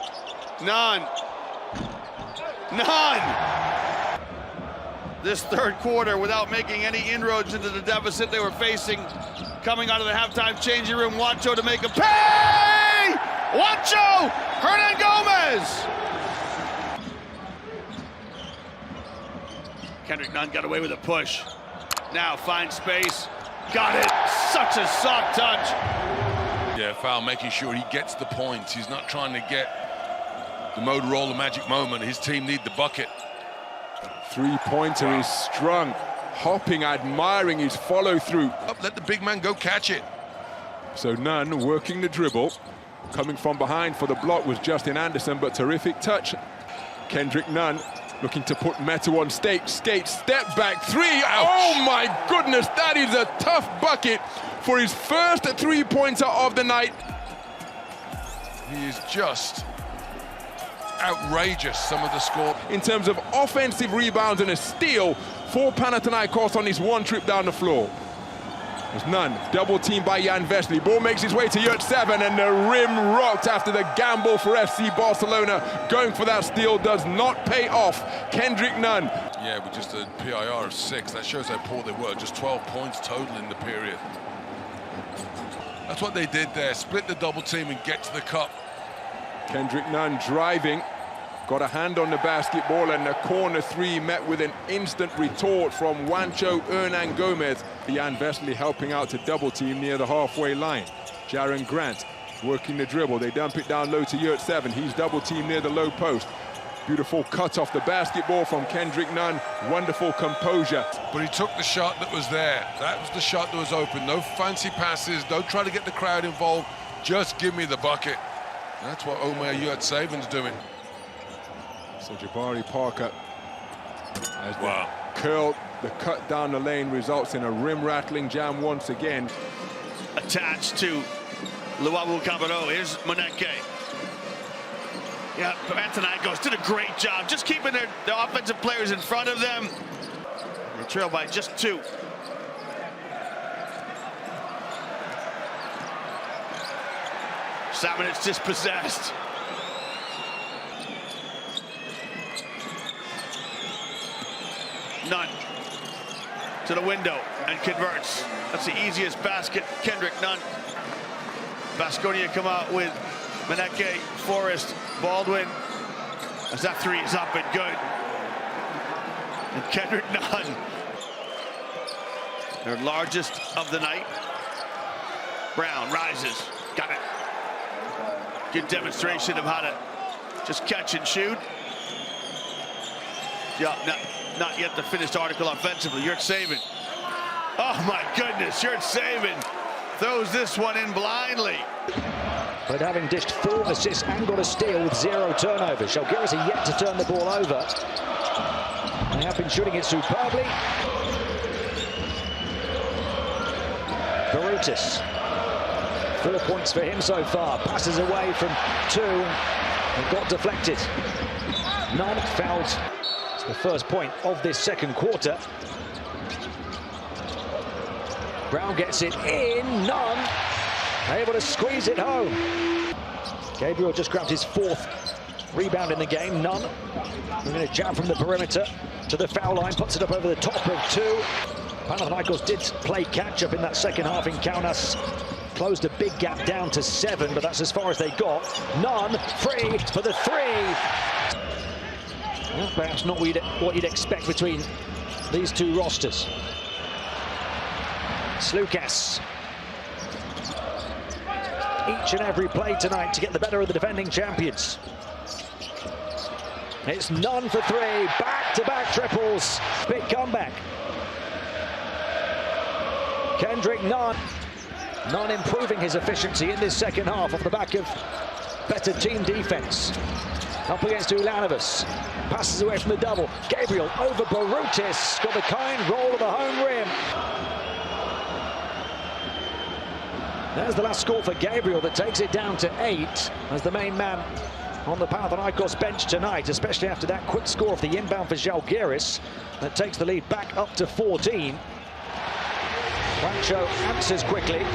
This third quarter without making any inroads into the deficit they were facing. Coming out of the halftime changing room, Juancho to make a pay! Juancho! Hernan Gomez! Kendrick Nunn got away with a push. Now finds space. Got it. Such a soft touch. Yeah, foul, making sure he gets the points. He's not trying to get the Motorola magic moment. His team need the bucket. Three-pointer is strung. Hopping, admiring his follow-through. Let the big man go catch it. So Nunn working the dribble. Coming from behind for the block was Justin Anderson, but terrific touch. Kendrick Nunn looking to put Metu on skate, step back three. Ouch. Oh my goodness, that is a tough bucket for his first three-pointer of the night. He is just outrageous, some of the score. In terms of offensive rebounds and a steal for Panathinaikos on his one trip down the floor. There's Nunn, double teamed by Jan Vesely. Ball makes his way to Yurt-7 and the rim rocked after the gamble for FC Barcelona. Going for that steal does not pay off. Kendrick Nunn. Yeah, with just a PIR of 6, that shows how poor they were. Just 12 points total in the period. That's what they did there, split the double team and get to the cup. Kendrick Nunn driving, got a hand on the basketball, and the corner three met with an instant retort from Juancho Hernan Gomez. Jan Vesely helping out to double team near the halfway line. Jaron Grant working the dribble. They dump it down low to Yurt-7. He's double teamed near the low post. Beautiful cut off the basketball from Kendrick Nunn. Wonderful composure. But he took the shot that was there. That was the shot that was open. No fancy passes. Don't try to get the crowd involved. Just give me the bucket. That's what Omer Yurt-7's doing. So Jabari Parker as the curl, the cut down the lane results in a rim-rattling jam once again. Attached to Luawu Cabarro. Here's Moneke. Yeah, Panathinaikos did a great job just keeping their offensive players in front of them. They trail by just 2. Samanic dispossessed. Nunn to the window and converts. That's the easiest basket. Kendrick Nunn. Baskonia come out with Moneke, Forrest, Baldwin. As that three is up and good. And Kendrick Nunn, their largest of the night. Brown rises, got it. Good demonstration of how to just catch and shoot. Yeah, not yet the finished article offensively. Yurt-7. Oh my goodness, Yurt-7 throws this one in blindly. But having dished 4 assists and got a steal with 0 turnovers. Žalgiris are yet to turn the ball over. They have been shooting it superbly. Barutis. 4 points for him so far. Passes away from 2 and got deflected. Nunn fouled. It's the first point of this second quarter. Brown gets it in. Nunn able to squeeze it home. Gabriel just grabbed his 4th rebound in the game. Nunn bringing a jab from the perimeter to the foul line, puts it up over the top of 2. Panathinaikos did play catch-up in that second half in Kaunas. Closed a big gap down to 7, but that's as far as they got. Nunn free for the 3. Well, perhaps not what you'd expect between these 2 rosters. Slukas. Each and every play tonight to get the better of the defending champions. It's Nunn for 3, back-to-back triples. Big comeback. Kendrick Nunn. Nunn improving his efficiency in this second half off the back of better team defense. Up against Ulanovas. Passes away from the double. Gabriel over Barutis. Got the kind roll of the home rim. There's the last score for Gabriel that takes it down to 8 as the main man on the Panathinaikos bench tonight, especially after that quick score of the inbound for Žalgiris that takes the lead back up to 14. Juancho answers quickly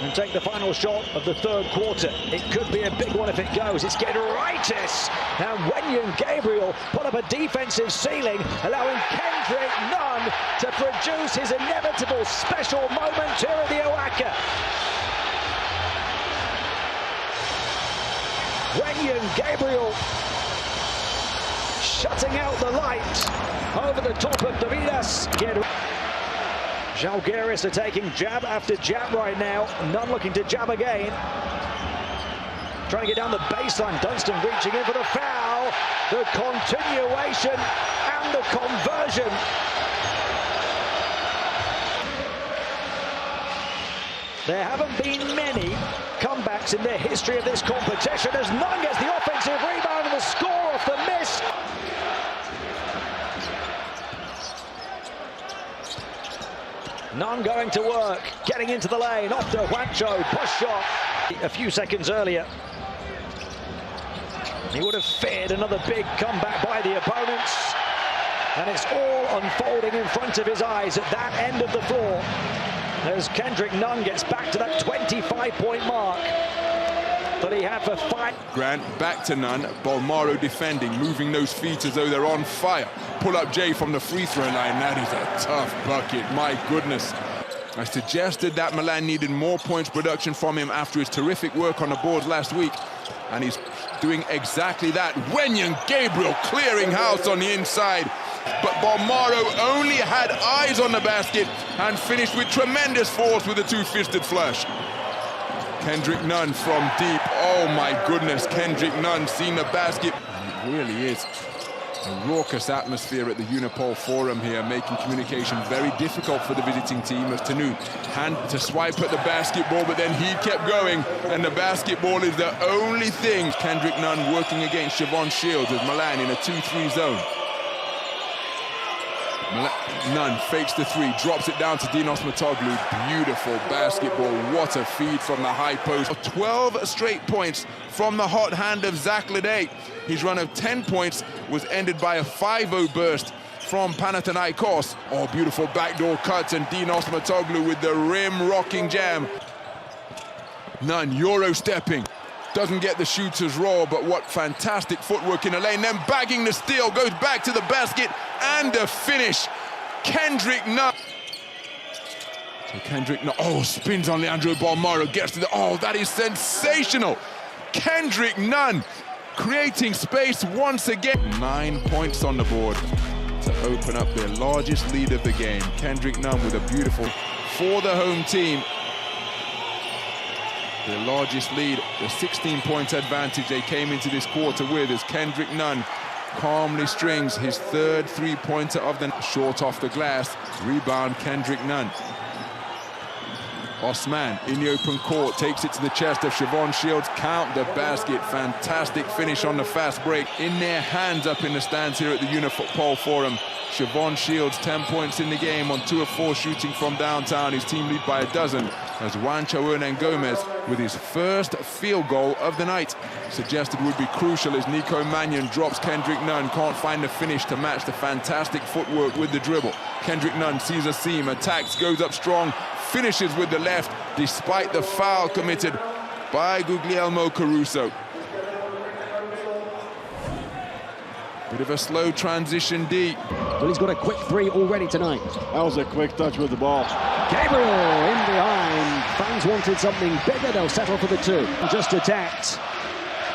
and take the final shot of the third quarter. It could be a big one if it goes. It's Giedraitis. Now Wenyen Gabriel put up a defensive ceiling, allowing Kendrick Nunn to produce his inevitable special moment here at the Oaka. Wenyen Gabriel shutting out the light over the top of Davidas. Žalgiris are taking jab after jab right now. Nunn looking to jab again. Trying to get down the baseline. Dunstan reaching in for the foul. The continuation and the conversion. There haven't been many comebacks in the history of this competition as Nunn gets the offensive rebound and the score off the miss. Nunn going to work, getting into the lane, off to Juancho, push shot. A few seconds earlier, he would have feared another big comeback by the opponents. And it's all unfolding in front of his eyes at that end of the floor as Kendrick Nunn gets back to that 25-point mark that he had for 5. Grant back to Nunn, Bolmaro defending, moving those feet as though they're on fire. Pull up Jay from the free throw line. That is a tough bucket, my goodness. I suggested that Milan needed more points production from him after his terrific work on the boards last week, and he's doing exactly that. Wenyen Gabriel clearing house on the inside, but Bolmaro only had eyes on the basket and finished with tremendous force with a two-fisted flush. Kendrick Nunn from deep. Oh my goodness, Kendrick Nunn seeing the basket. It really is a raucous atmosphere at the Unipol Forum here, making communication very difficult for the visiting team as Tanu hand to swipe at the basketball, but then he kept going, and the basketball is the only thing. Kendrick Nunn working against Siobhan Shields as Milan in a 2-3 zone. Nunn fakes the three, drops it down to Dinos Matoglu. Beautiful basketball. What a feed from the high post. 12 straight points from the hot hand of Zach Ledé. His run of 10 points was ended by a 5-0 burst from Panathinaikos. Oh, beautiful backdoor cuts, and Dinos Matoglu with the rim-rocking jam. Nunn Euro stepping. Doesn't get the shooter's roll, but what fantastic footwork in the lane. Then bagging the steal, goes back to the basket, and the finish. Kendrick Nunn. So Kendrick Nunn, oh, spins on Leandro Bolmaro, gets to the, oh, that is sensational. Kendrick Nunn creating space once again. 9 points on the board to open up their largest lead of the game. Kendrick Nunn with a beautiful for the home team. Their largest lead, the 16-point advantage they came into this quarter with, as Kendrick Nunn calmly strings his third three-pointer of the night. Short off the glass, rebound Kendrick Nunn. Osman in the open court, takes it to the chest of Siobhan Shields, count the basket. Fantastic finish on the fast break. In their hands up in the stands here at the Unipol Forum. Siobhan Shields, 10 points in the game on 2 of 4 shooting from downtown. His team lead by a dozen as Juancho Hernan-Gomez with his first field goal of the night. Suggested would be crucial as Nico Mannion drops Kendrick Nunn. Can't find the finish to match the fantastic footwork with the dribble. Kendrick Nunn sees a seam, attacks, goes up strong, finishes with the left despite the foul committed by Guglielmo Caruso. Bit of a slow transition deep. Well, he's got a quick three already tonight. That was a quick touch with the ball. Gabriel in behind. Fans wanted something bigger. They'll settle for the 2. Just attacked.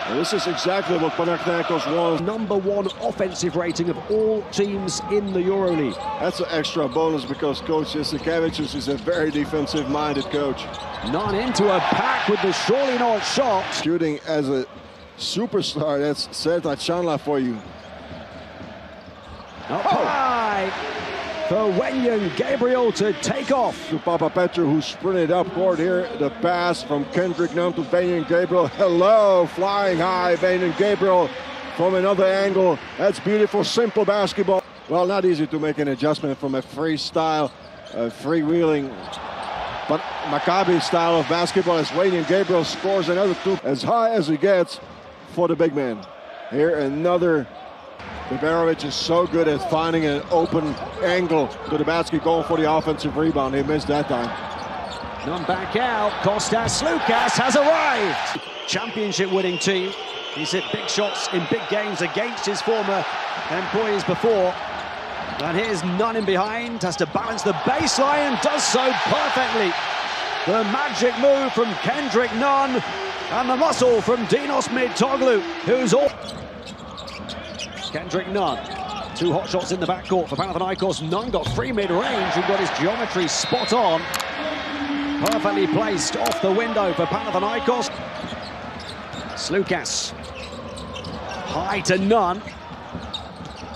Well, this is exactly what Panathinaikos wants. #1 offensive rating of all teams in the Euroleague. That's an extra bonus because Coach Jasikevičius is a very defensive-minded coach. Nunn into a pack with the surely not shot. Shooting as a superstar, that's Serta Chandler for you. Up high for Wenyen Gabriel to take off. To Papa Petru, who sprinted up court here. The pass from Kendrick Nunn to Wenyen Gabriel. Hello, flying high, Wenyen Gabriel from another angle. That's beautiful, simple basketball. Well, not easy to make an adjustment from a freestyle, freewheeling, but Maccabi style of basketball as Wenyen Gabriel scores another 2 as high as he gets for the big man. Here another. Beverovic is so good at finding an open angle to the basket, going for the offensive rebound. He missed that time. Nunn back out. Kostas Sloukas has arrived. Championship winning team. He's hit big shots in big games against his former employees before. And here's Nunn in behind, has to balance the baseline and does so perfectly. The magic move from Kendrick Nunn and the muscle from Dinos Mitoglu, who's all... Kendrick Nunn Two hot shots in the backcourt for Panathinaikos. Nunn got free mid-range and got his geometry spot on. Perfectly placed off the window for Panathinaikos. Slukas. High to Nunn.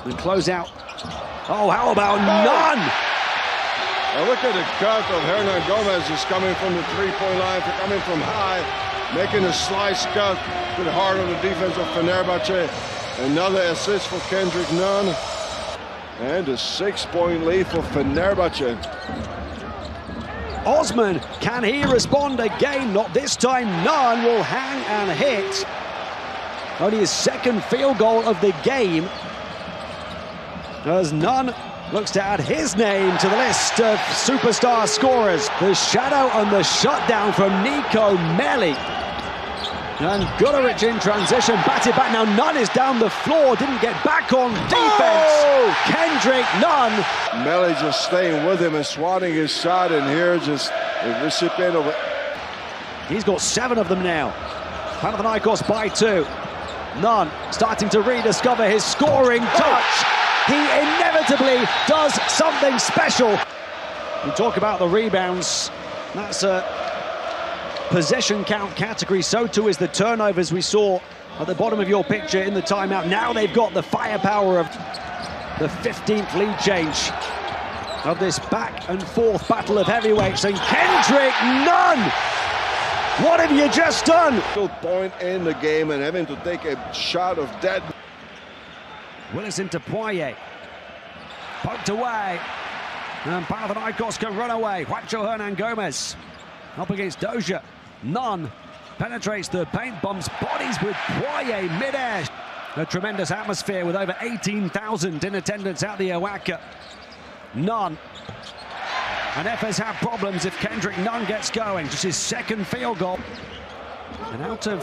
And close out. Oh, how about Nunn? Now look at the cut of Hernan Gomez. Is coming from the three-point line, coming from high, making a slice cut to the heart of the defense of Fenerbahce. Another assist for Kendrick Nunn. And a 6-point lead for Fenerbahce. Osman, can he respond again? Not this time. Nunn will hang and hit. Only his second field goal of the game. As Nunn looks to add his name to the list of superstar scorers. The shadow and the shutdown from Nico Melli. And Guduric in transition, batted back. Now Nunn is down the floor, didn't get back on defense. Oh! Kendrick Nunn. Melli just staying with him and swatting his shot, and here just the recipient of it. He's got 7 of them now. Panathinaikos by 2. Nunn starting to rediscover his scoring touch. He inevitably does something special. We talk about the rebounds. That's a possession count category. So too is the turnovers we saw at the bottom of your picture in the timeout. Now they've got the firepower of the 15th lead change of this back and forth battle of heavyweights. And Kendrick Nunn, what have you just done? Point in the game and having to take a shot of dead. Willis into Poirier. Poked away. And Panathinaikos can run away. Juancho Hernan Gomez up against Dozier. Nunn penetrates the paint, bumps bodies with Poirier mid-air. A tremendous atmosphere with over 18,000 in attendance at the Owaka. Nunn. And Efes have problems if Kendrick Nunn gets going. Just his second field goal. And out of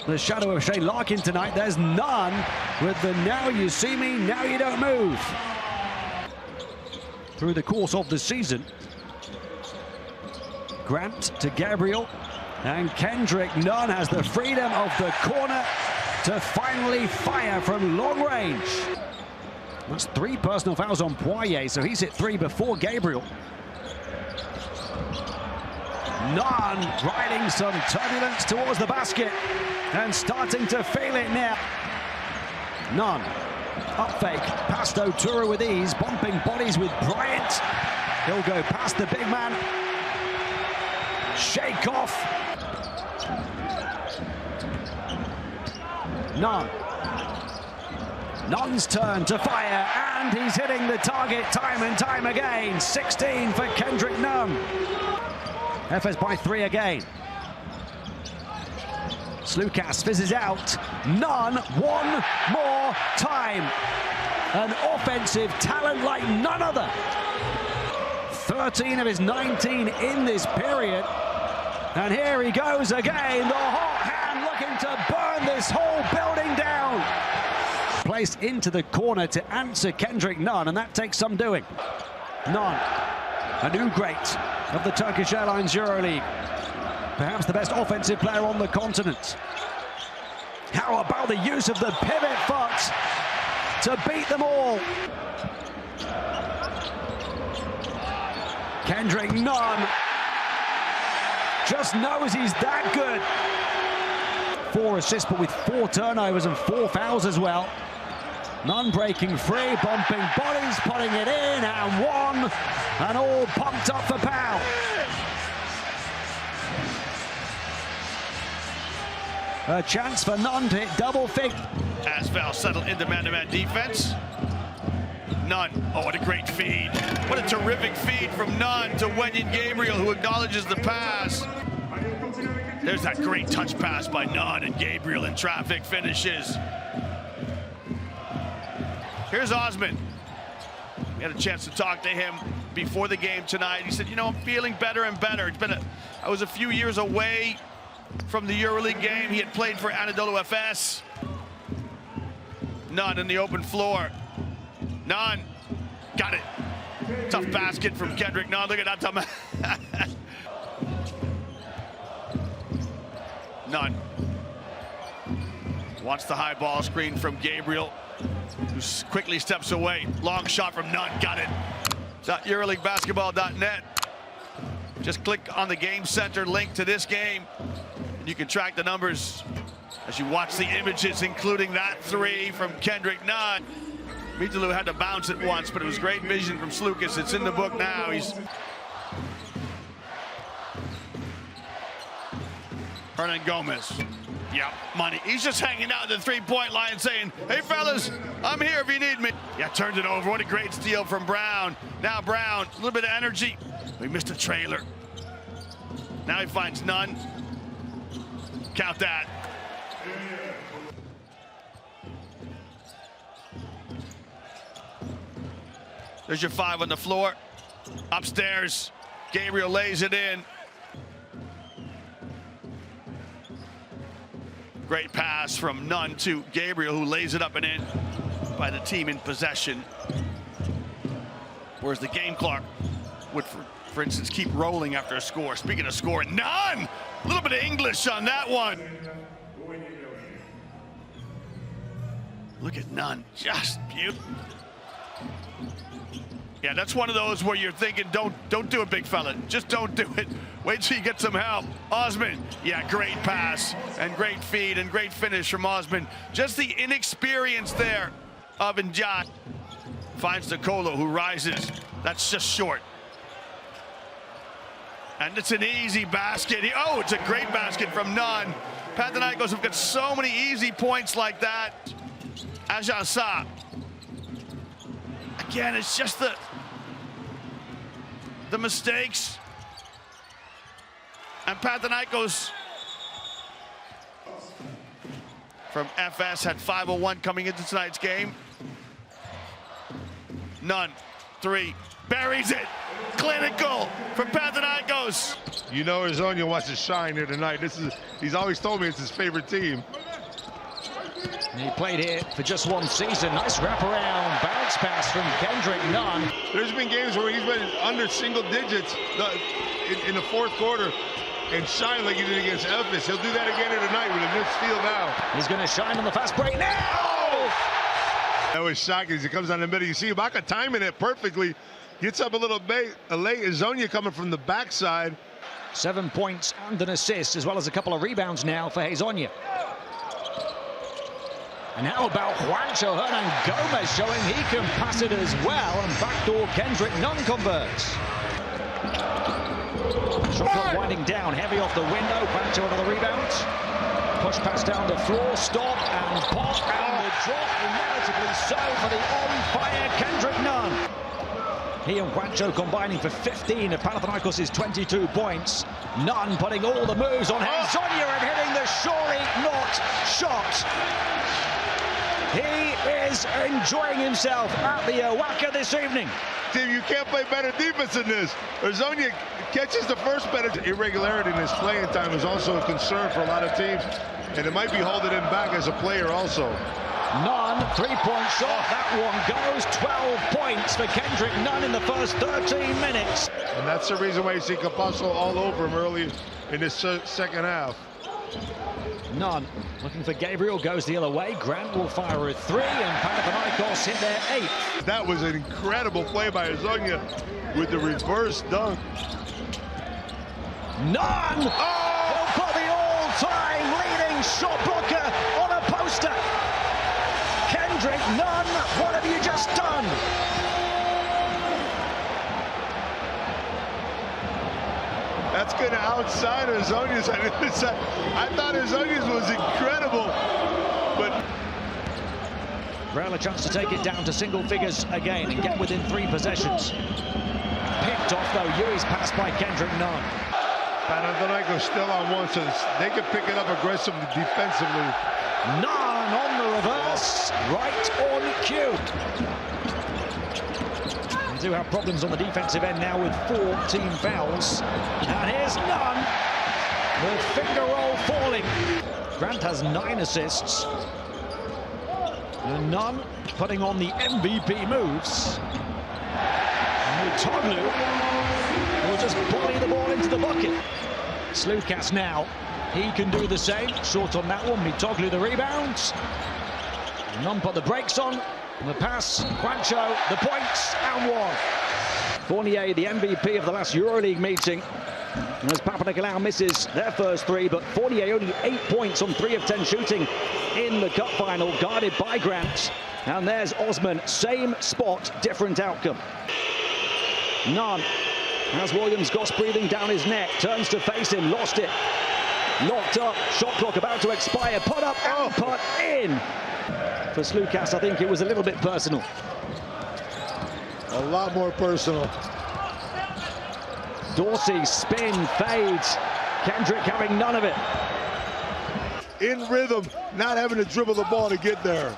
the shadow of Shane Larkin tonight, there's Nunn with the now you see me, now you don't move. Through the course of the season, Grant to Gabriel, and Kendrick Nunn has the freedom of the corner to finally fire from long range. That's 3 personal fouls on Poirier, so he's hit 3 before Gabriel. Nunn riding some turbulence towards the basket and starting to feel it now. Nunn, up fake, past Oturu with ease, bumping bodies with Bryant. He'll go past the big man. Shake off. Nunn. Nunn's turn to fire, and he's hitting the target time and time again. 16 for Kendrick Nunn. Efes by 3 again. Slukas fizzes out. Nunn one more time. An offensive talent like none other. 13 of his 19 in this period. And here he goes again. The hot hand looking to burn this whole building down. Placed into the corner to answer Kendrick Nunn, and that takes some doing. Nunn, a new great of the Turkish Airlines Euroleague. Perhaps the best offensive player on the continent. How about the use of the pivot foot to beat them all? Kendrick Nunn just knows he's that good. 4 assists, but with 4 turnovers and 4 fouls as well. Nunn breaking free, bumping bodies, putting it in, and 1, and all pumped up for Powell. A chance for Nunn to hit double fig. As foul settled into man-to-man defense. Nunn, oh, what a great feed. What a terrific feed from Nunn to Wenyen Gabriel, who acknowledges the pass. There's that great touch pass by Nunn, and Gabriel in traffic finishes. Here's Osman. We had a chance to talk to him before the game tonight. He said, you know, I'm feeling better and better. I was a few years away from the EuroLeague game. He had played for Anadolu Efes. Nunn in the open floor. Nunn got it. Tough basket from Kendrick Nunn. Look at that. Nunn. Wants the high ball screen from Gabriel, who quickly steps away. Long shot from Nunn, got it. EuroleagueBasketball.net. Just click on the Game Center link to this game, and you can track the numbers as you watch the images, including that three from Kendrick Nunn. Mitalou had to bounce it once, but it was great vision from Slukas. It's in the book now. He's Hernan Gomez. Yeah, money. He's just hanging out at the three-point line saying, hey, fellas, I'm here if you need me. Yeah, turned it over. What a great steal from Brown. Now Brown, a little bit of energy. We missed a trailer. Now he finds Nunn. Count that. There's your 5 on the floor. Upstairs, Gabriel lays it in. Great pass from Nunn to Gabriel, who lays it up and in by the team in possession. Whereas the game clock would, for instance, keep rolling after a score. Speaking of score, Nunn! A little bit of English on that one. Look at Nunn, just beautiful. Yeah, that's one of those where you're thinking, don't do it, big fella. Just don't do it. Wait till you get some help. Osman, yeah, great pass and great feed and great finish from Osman. Just the inexperience there of Njai. Finds Nicolo, who rises. That's just short. And it's an easy basket. Oh, it's a great basket from Nunn. Panathinaikos have got so many easy points like that. Ajasa. Again, it's just the mistakes. And Panathinaikos from FS had 501 coming into tonight's game. Nunn, 3, buries it. Clinical from Panathinaikos. You know Arzonia wants to shine here tonight. He's always told me it's his favorite team. And he played here for just one season. Nice wraparound bounce pass from Kendrick Nunn. There's been games where he's been under single digits in the fourth quarter and shine like he did against Elvis. He'll do that again here tonight with a good steal now. He's going to shine on the fast break now. That was shocking as he comes down the middle. You see Ibaka timing it perfectly. Gets up a little late. Arzonia coming from the backside. 7 points and an assist, as well as a couple of rebounds now for Arzonia. And how about Juancho Hernan Gomez showing he can pass it as well, and backdoor Kendrick Nunn converts. Shot clock winding down, heavy off the window. Juancho another rebound. Push pass down the floor, stop and pop, and the drop, inevitably so for the on-fire Kendrick Nunn. He and Juancho combining for 15 of Panathinaikos' 22 points. Nunn putting all the moves on Arzonia and hitting the surely not shot. He is enjoying himself at the Owaka this evening. Team, you can't play better defense than this. Arzonia catches the first better. Irregularity in his playing time is also a concern for a lot of teams, and it might be holding him back as a player also. Nunn, three-point shot. That one goes. 12 points for Kendrick Nunn in the first 13 minutes. And that's the reason why you see Campasso all over him early in this second half. Nunn looking for Gabriel, goes the other way. Grant will fire a 3, and Panathinaikos hit their 8th. That was an incredible play by Arzonia with the reverse dunk. Nunn! He'll put the all-time leading shot blocker on a poster. Kendrick Nunn, what have you just done? That's going to outside Arzonia's. I thought Arzonia's was incredible, but Real a chance to take it down to single figures again and get within 3 possessions. Picked off though, Yui's pass by Kendrick Nunn. Panathinaikos still on one, so they can pick it up aggressively defensively. Nunn on the reverse, right on cue. They do have problems on the defensive end now with 4 team fouls. And here's Nunn with finger roll falling. Grant has 9 assists. And Nunn putting on the MVP moves. Mutoglu will just volley the ball into the bucket. Slukas now he can do the same. Short on that one, Mitoglu the rebounds. Nunn put the brakes on. The pass, Juancho, the points, and one. Fournier, the MVP of the last EuroLeague meeting. And as Panathinaikos misses their first three, but Fournier only 8 points on 3 of 10 shooting in the cup final, guarded by Grant. And there's Osman, same spot, different outcome. Nunn, as Williams Goss breathing down his neck, turns to face him, lost it. Locked up, shot clock about to expire, put up and put in. For Slukas, I think it was a little bit personal. A lot more personal. Dorsey, spin, fades. Kendrick having none of it. In rhythm, not having to dribble the ball to get there.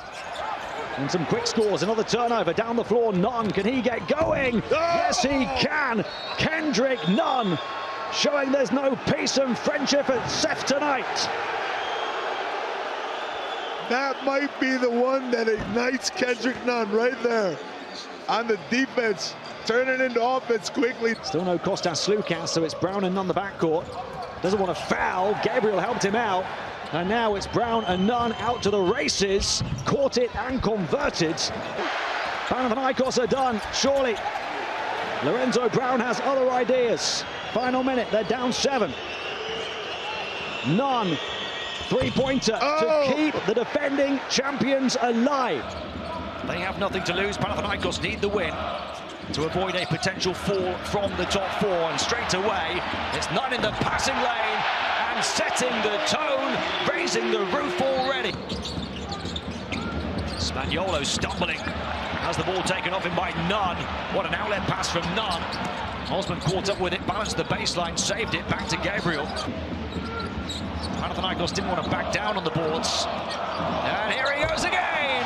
And some quick scores, another turnover down the floor. Nunn, can he get going? Yes, he can. Kendrick Nunn, showing there's no peace and friendship at Seth tonight. That might be the one that ignites Kendrick Nunn right there. On the defense, turn it into offense quickly. Still no Kostas Slukas, so it's Brown and Nunn the backcourt. Doesn't want to foul. Gabriel helped him out. And now it's Brown and Nunn out to the races. Caught it and converted. Panathinaikos are done, surely. Lorenzo Brown has other ideas. Final minute, they're down 7. Nunn, three-pointer to keep the defending champions alive. They have nothing to lose. Panathinaikos need the win to avoid a potential fall from the top 4. And straight away, it's Nunn in the passing lane and setting the tone, raising the roof already. Spaniolo stumbling. Has the ball taken off him by Nunn. What an outlet pass from Nunn. Osman caught up with it, balanced the baseline, saved it, back to Gabriel. Panathinaikos didn't want to back down on the boards. And here he goes again!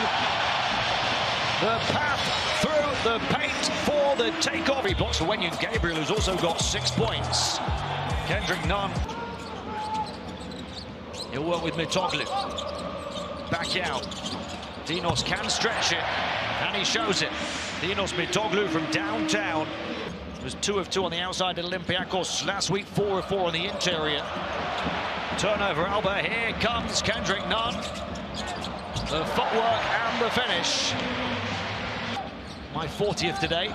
The path through the paint for the takeoff. He blocks for Wenyon Gabriel, who's also got 6 points. Kendrick Nunn. He'll work with Mitoglu. Back out. Dinos can stretch it, and he shows it. Dinos Mitoglu from downtown. It was 2 of 2 on the outside at Olympiacos last week, 4 of 4 on the interior. Turnover, Alba. Here comes Kendrick Nunn. The footwork and the finish. My 40th today.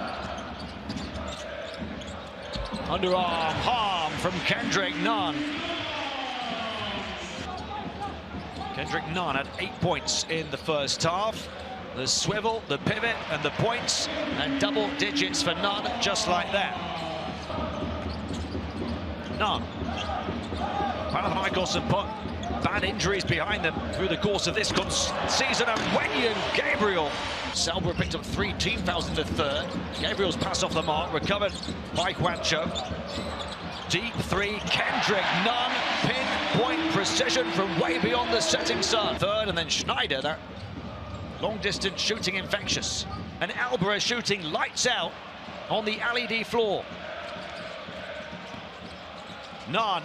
Underarm harm from Kendrick Nunn. Kendrick Nunn had 8 points in the first half. The swivel, the pivot, and the points, and double digits for Nunn, just like that. Nunn. Panathinaikos have put bad injuries behind them through the course of this season, and Wenyon Gabriel. Selbra picked up 3 team fouls in the third. Gabriel's pass off the mark, recovered by Juancho. Deep 3, Kendrick Nunn, pinpoint precision from way beyond the setting sun. Third, and then Schneider, that long-distance shooting infectious. And Alba is shooting lights out on the LED floor. Nunn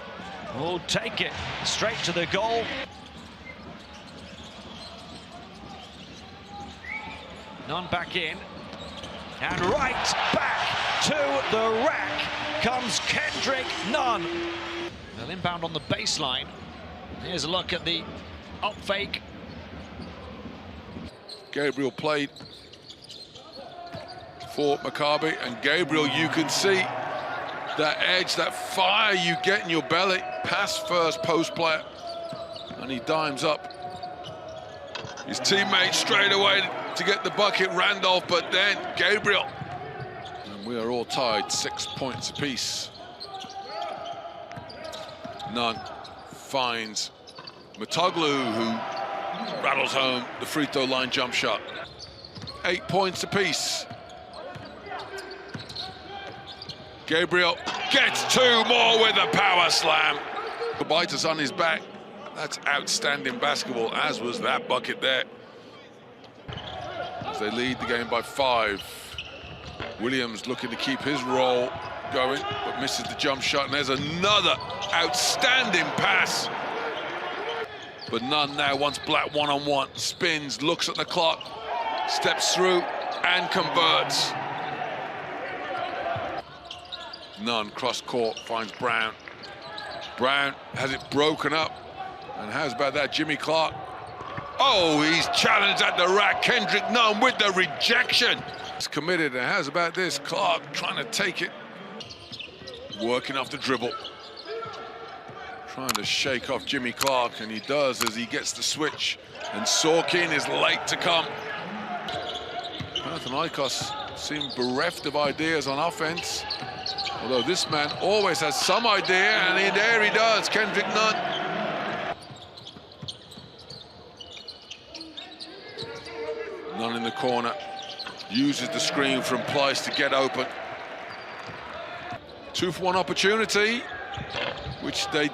will take it straight to the goal. Nunn back in, and right back to the rack comes Kendrick Nunn. They'll inbound on the baseline. Here's a look at the up fake. Gabriel played for Maccabi, and Gabriel, you can see that edge, that fire you get in your belly. Pass first, post player, and he dimes up his teammate straight away to get the bucket, Randolph, but then Gabriel. And we are all tied, 6 points apiece. Nunn finds Mitoglu, who rattles home the free throw line jump shot. 8 points apiece. Gabriel gets 2 more with a power slam. Kabaitis on his back. That's outstanding basketball, as was that bucket there. As they lead the game by 5. Williams looking to keep his roll going, but misses the jump shot. And there's another outstanding pass. But Nunn now wants Black one-on-one. Spins, looks at the clock, steps through, and converts. Nunn cross court, finds Brown. Brown has it broken up. And how's about that, Jimmy Clark? Oh, he's challenged at the rack. Kendrick Nunn with the rejection. He's committed, and how's about this? Clark trying to take it. Working off the dribble. Trying to shake off Jimmy Clark, and he does as he gets the switch. And Sorkin is late to come. Panathinaikos seem bereft of ideas on offense. Although this man always has some idea, and there he does, Kendrick Nunn. Nunn in the corner, uses the screen from Plyce to get open. 2-for-1 opportunity, which they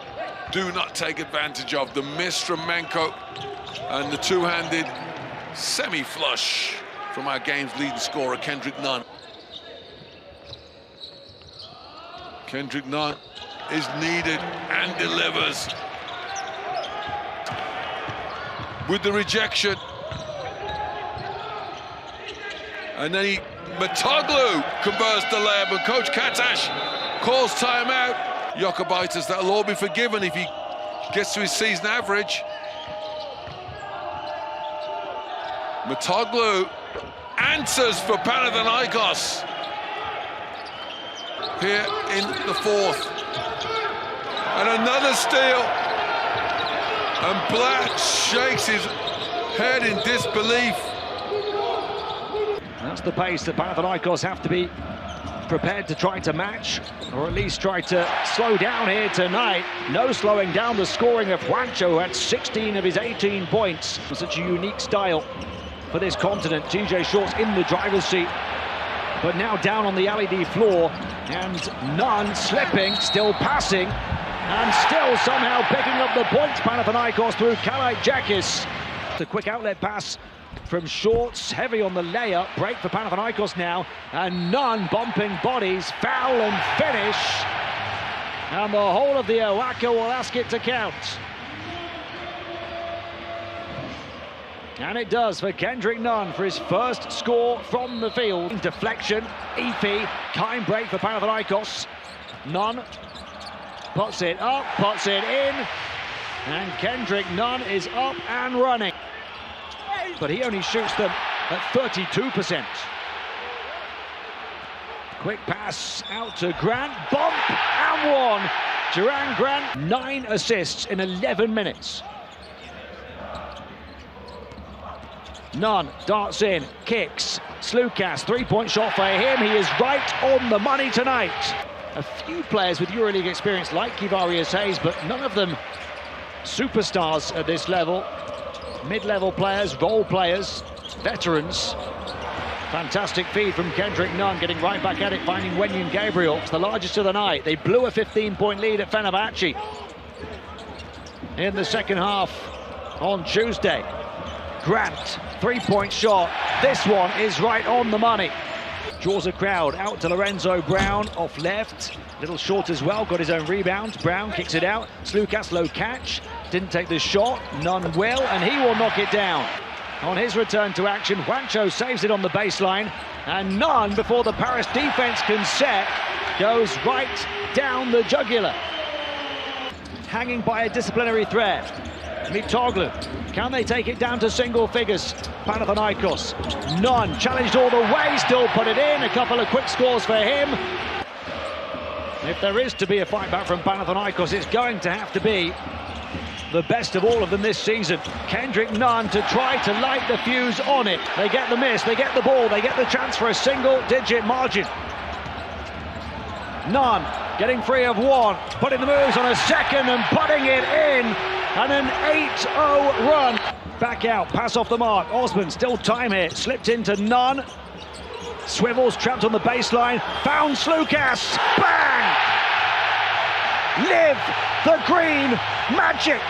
do not take advantage of. The miss from Menko and the two-handed semi-flush from our game's leading scorer, Kendrick Nunn. Kendrick Nunn is needed and delivers. With the rejection. And then Matoglu converts the layup, and Coach Katash calls timeout. Jokubaitis, that'll all be forgiven if he gets to his season average. Matoglu answers for Panathinaikos here in the fourth. And another steal. And Blatt shakes his head in disbelief. That's the pace that Panathinaikos have to be prepared to try to match, or at least try to slow down here tonight. No slowing down the scoring of Juancho, who had 16 of his 18 points. Such a unique style for this continent. TJ Short's in the driver's seat, but now down on the LED floor, and Nunn slipping, still passing, and still somehow picking up the points. Panathinaikos through Kalaitzakis. The quick outlet pass from Shorts, heavy on the layup. Break for Panathinaikos now, and Nunn bumping bodies, foul and finish. And the whole of the Owaka will ask it to count. And it does for Kendrick Nunn for his first score from the field. Deflection, EP, time break for Panathinaikos. Nunn puts it up, puts it in, and Kendrick Nunn is up and running. But he only shoots them at 32%. Quick pass out to Grant, bump and one. Duran Grant, 9 assists in 11 minutes. Nunn darts in, kicks. Slukas, three-point shot for him. He is right on the money tonight. A few players with Euroleague experience like Kivarius Hayes, but none of them superstars at this level. Mid-level players, role players, veterans. Fantastic feed from Kendrick Nunn, getting right back at it, finding Wenyen Gabriel. It's the largest of the night. They blew a 15-point lead at Fenerbahce in the second half on Tuesday. Grant, three-point shot. This one is right on the money. Draws a crowd out to Lorenzo Brown, off left. Little short as well, got his own rebound. Brown kicks it out. Slukas, low catch. Didn't take the shot. Nunn will, and he will knock it down. On his return to action, Juancho saves it on the baseline. And Nunn, before the Paris defense can set, goes right down the jugular. Hanging by a disciplinary thread. Mitoglu, can they take it down to single figures? Panathinaikos, Nunn challenged all the way, still put it in. A couple of quick scores for him. If there is to be a fight back from Panathinaikos, it's going to have to be the best of all of them this season. Kendrick Nunn to try to light the fuse on it. They get the miss, they get the ball, they get the chance for a single-digit margin. Nunn getting free of one, putting the moves on a second and putting it in. And an 8-0 run. Back out, pass off the mark. Osman, still time here. Slipped into Nunn. Swivels, trapped on the baseline. Found Slukas. Bang! Live the green magic.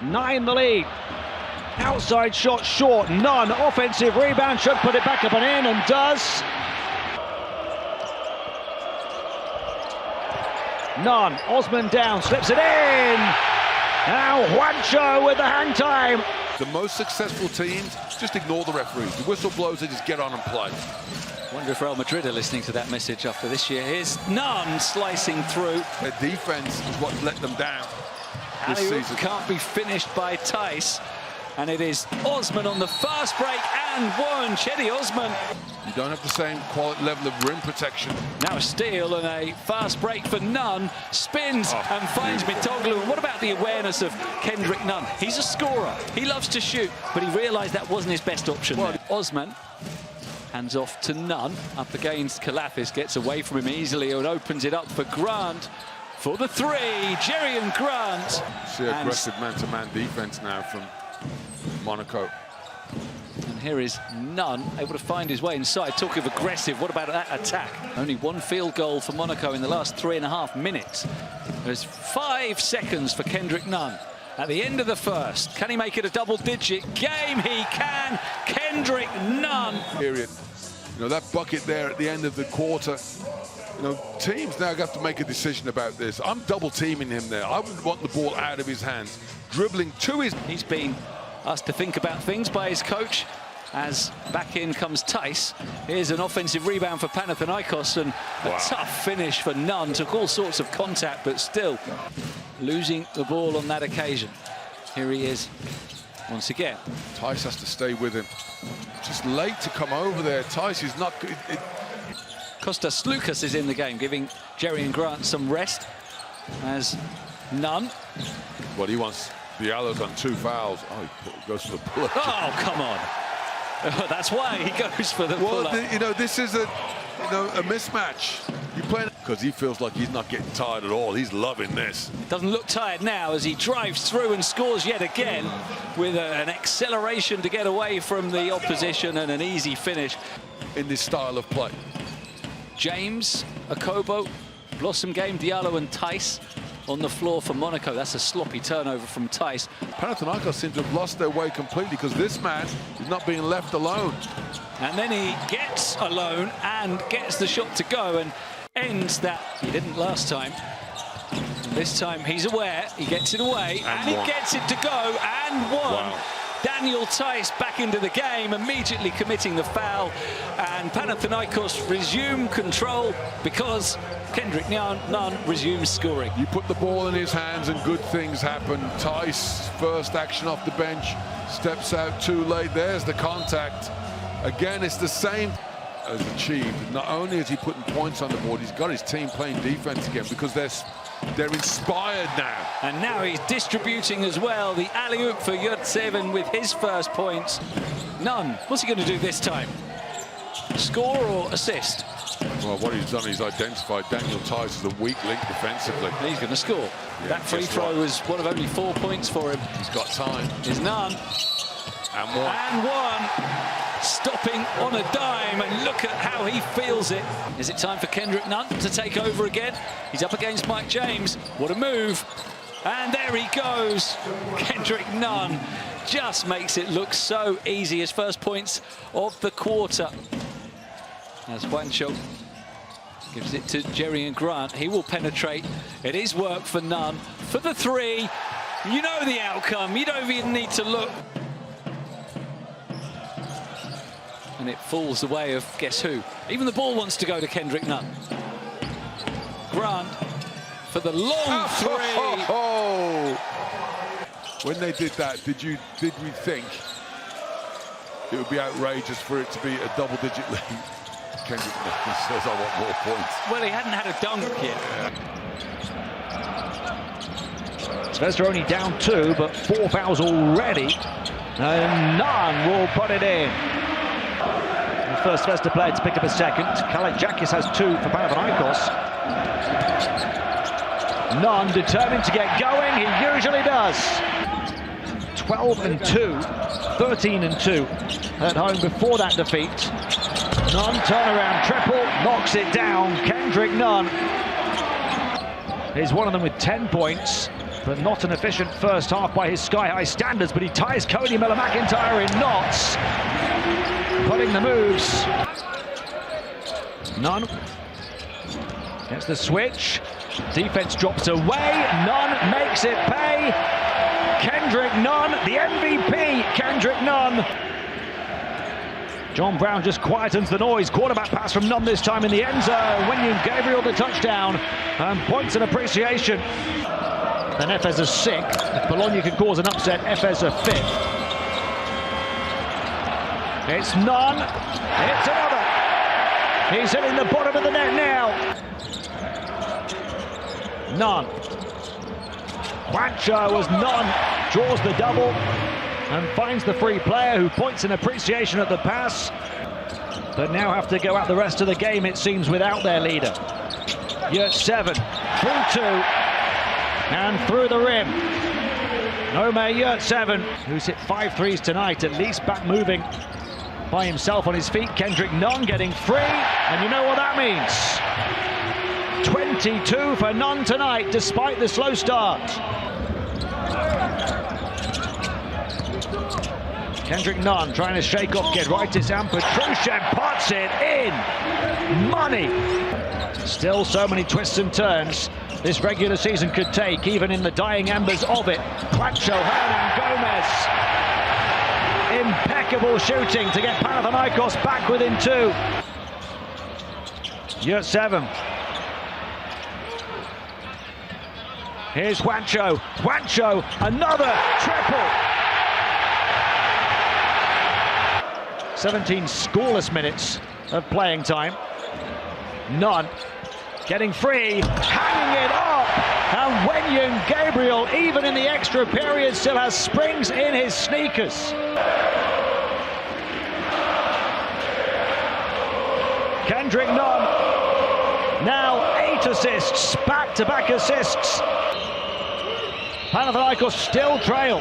9 the lead. Outside shot short. Nunn, offensive rebound. Should put it back up and in, and does. Nunn, Osman down, slips it in. Now Juancho with the hang time. The most successful teams just ignore the referees. The whistle blows, they just get on and play. Wonder if Real Madrid are listening to that message after this year. Here's Nunn slicing through. Their defense is what let them down this season. Can't be finished by Tice. And it is Osman on the fast break and one. Cedi Osman. You don't have the same quality level of rim protection. Now a steal and a fast break for Nunn. Spins and finds Mitoglu. And what about the awareness of Kendrick Nunn? He's a scorer. He loves to shoot, but he realised that wasn't his best option. Osman hands off to Nunn. Up against Kalafis. Gets away from him easily and opens it up for Grant. For the three, Jerian Grant. See aggressive man-to-man defense now from Monaco. And here is Nunn able to find his way inside. Talking of aggressive, what about that attack? Only one field goal for Monaco in the last 3.5 minutes. There's 5 seconds for Kendrick Nunn. At the end of the first, can he make it a double-digit game? He can. Kendrick Nunn. Period. You know, that bucket there at the end of the quarter. You know, teams now have to make a decision about this. I'm double-teaming him there. I wouldn't want the ball out of his hands. Dribbling to his... He's been asked to think about things by his coach as back in comes Tice. Here's an offensive rebound for Panathinaikos and a tough finish for Nunn. Took all sorts of contact, but still losing the ball on that occasion. Here he is once again. Tice has to stay with him. Just late to come over there. Tice is not... Kostas Lukas is in the game, giving Jerian Grant some rest as Nunn. Well, he wants... Diallo's on 2 fouls. Oh, he goes for the pull-up. Oh, come on. That's why he goes for the pull-up. Well, you know, this is a mismatch. You play because he feels like he's not getting tired at all. He's loving this. Doesn't look tired now as he drives through and scores yet again with an acceleration to get away from the opposition and an easy finish. In this style of play. James, Akobo, Blossom Game, Diallo and Tice on the floor for Monaco. That's a sloppy turnover from Tice. Panathinaikos seem to have lost their way completely because this man is not being left alone. And then he gets alone and gets the shot to go and ends that. He didn't last time. And this time he's aware, he gets it away and he gets it to go and one. Wow. Daniel Tice back into the game, immediately committing the foul, and Panathinaikos resume control because Kendrick Nunn resumes scoring. You put the ball in his hands and good things happen. Tice, first action off the bench, steps out too late. There's the contact. Again, it's the same as achieved. Not only is he putting points on the board, he's got his team playing defense again because they're inspired now. And now he's distributing as well. The alley-oop for Yurtseven with his first points. Nunn, what's he going to do this time? Score or assist? Well, what he's done is identified Daniel Tice as a weak link defensively. He's going to score. Yeah, that free throw was one of only 4 points for him. He's got time. Is Nunn. And one. And one. Stopping on a dime, and look at how he feels it. Is it time for Kendrick Nunn to take over again? He's up against Mike James. What a move. And there he goes. Kendrick Nunn just makes it look so easy. His first points of the quarter. As Juancho gives it to Jerian Grant. He will penetrate. It is work for Nunn. For the three, you know the outcome. You don't even need to look. And it falls the way of guess who. Even the ball wants to go to Kendrick Nunn. Grant for the long three. When they did that, did we think it would be outrageous for it to be a double-digit lead? Kendrick Nunn says, I want more points. Well, he hadn't had a dunk yet. Zvezda only down 2, but 4 fouls already. And Nunn will put it in. The first Zvezda player to pick up a second. Kalajdzakis has 2 for Panathinaikos. Nunn determined to get going. He usually does. 12-2, 13-2 at home before that defeat. Nunn turnaround triple, knocks it down. Kendrick Nunn is one of them with 10 points, but not an efficient first half by his sky-high standards. But he ties Cody Miller-McIntyre in knots, putting the moves. Nunn gets the switch. Defense drops away. Nunn makes it pay. Kendrick Nunn, the MVP, Kendrick Nunn. John Brown just quietens the noise. Quarterback pass from Nunn this time in the end zone. Wenyon Gabriel the touchdown. And points and appreciation. Then Efes a 6th. If Bologna can cause an upset, Efes a 5th. It's Nunn. It's another. He's hitting the bottom of the net now. Nunn. Juancho as Nunn draws the double and finds the free player who points in appreciation at the pass. But now have to go out the rest of the game, it seems, without their leader. Yurt 7, through 2, and through the rim. Omer Yurt 7, who's hit 5 threes tonight, at least back moving by himself on his feet. Kendrick Nunn getting free, and you know what that means. 22 for Nunn tonight, despite the slow start. Kendrick Nunn trying to shake off Geraitis, and Petrushev pots it in. Money. Still so many twists and turns this regular season could take, even in the dying embers of it. Juancho, Hernan Gomez. Impeccable shooting to get Panathinaikos back within 2. Yurt 7. Here's Juancho. Juancho, another triple. 17 scoreless minutes of playing time. Nunn getting free, hanging it up. And Wenyon Gabriel, even in the extra period, still has springs in his sneakers. Kendrick Nunn, now 8 assists, back-to-back assists. Panathinaikos still trail.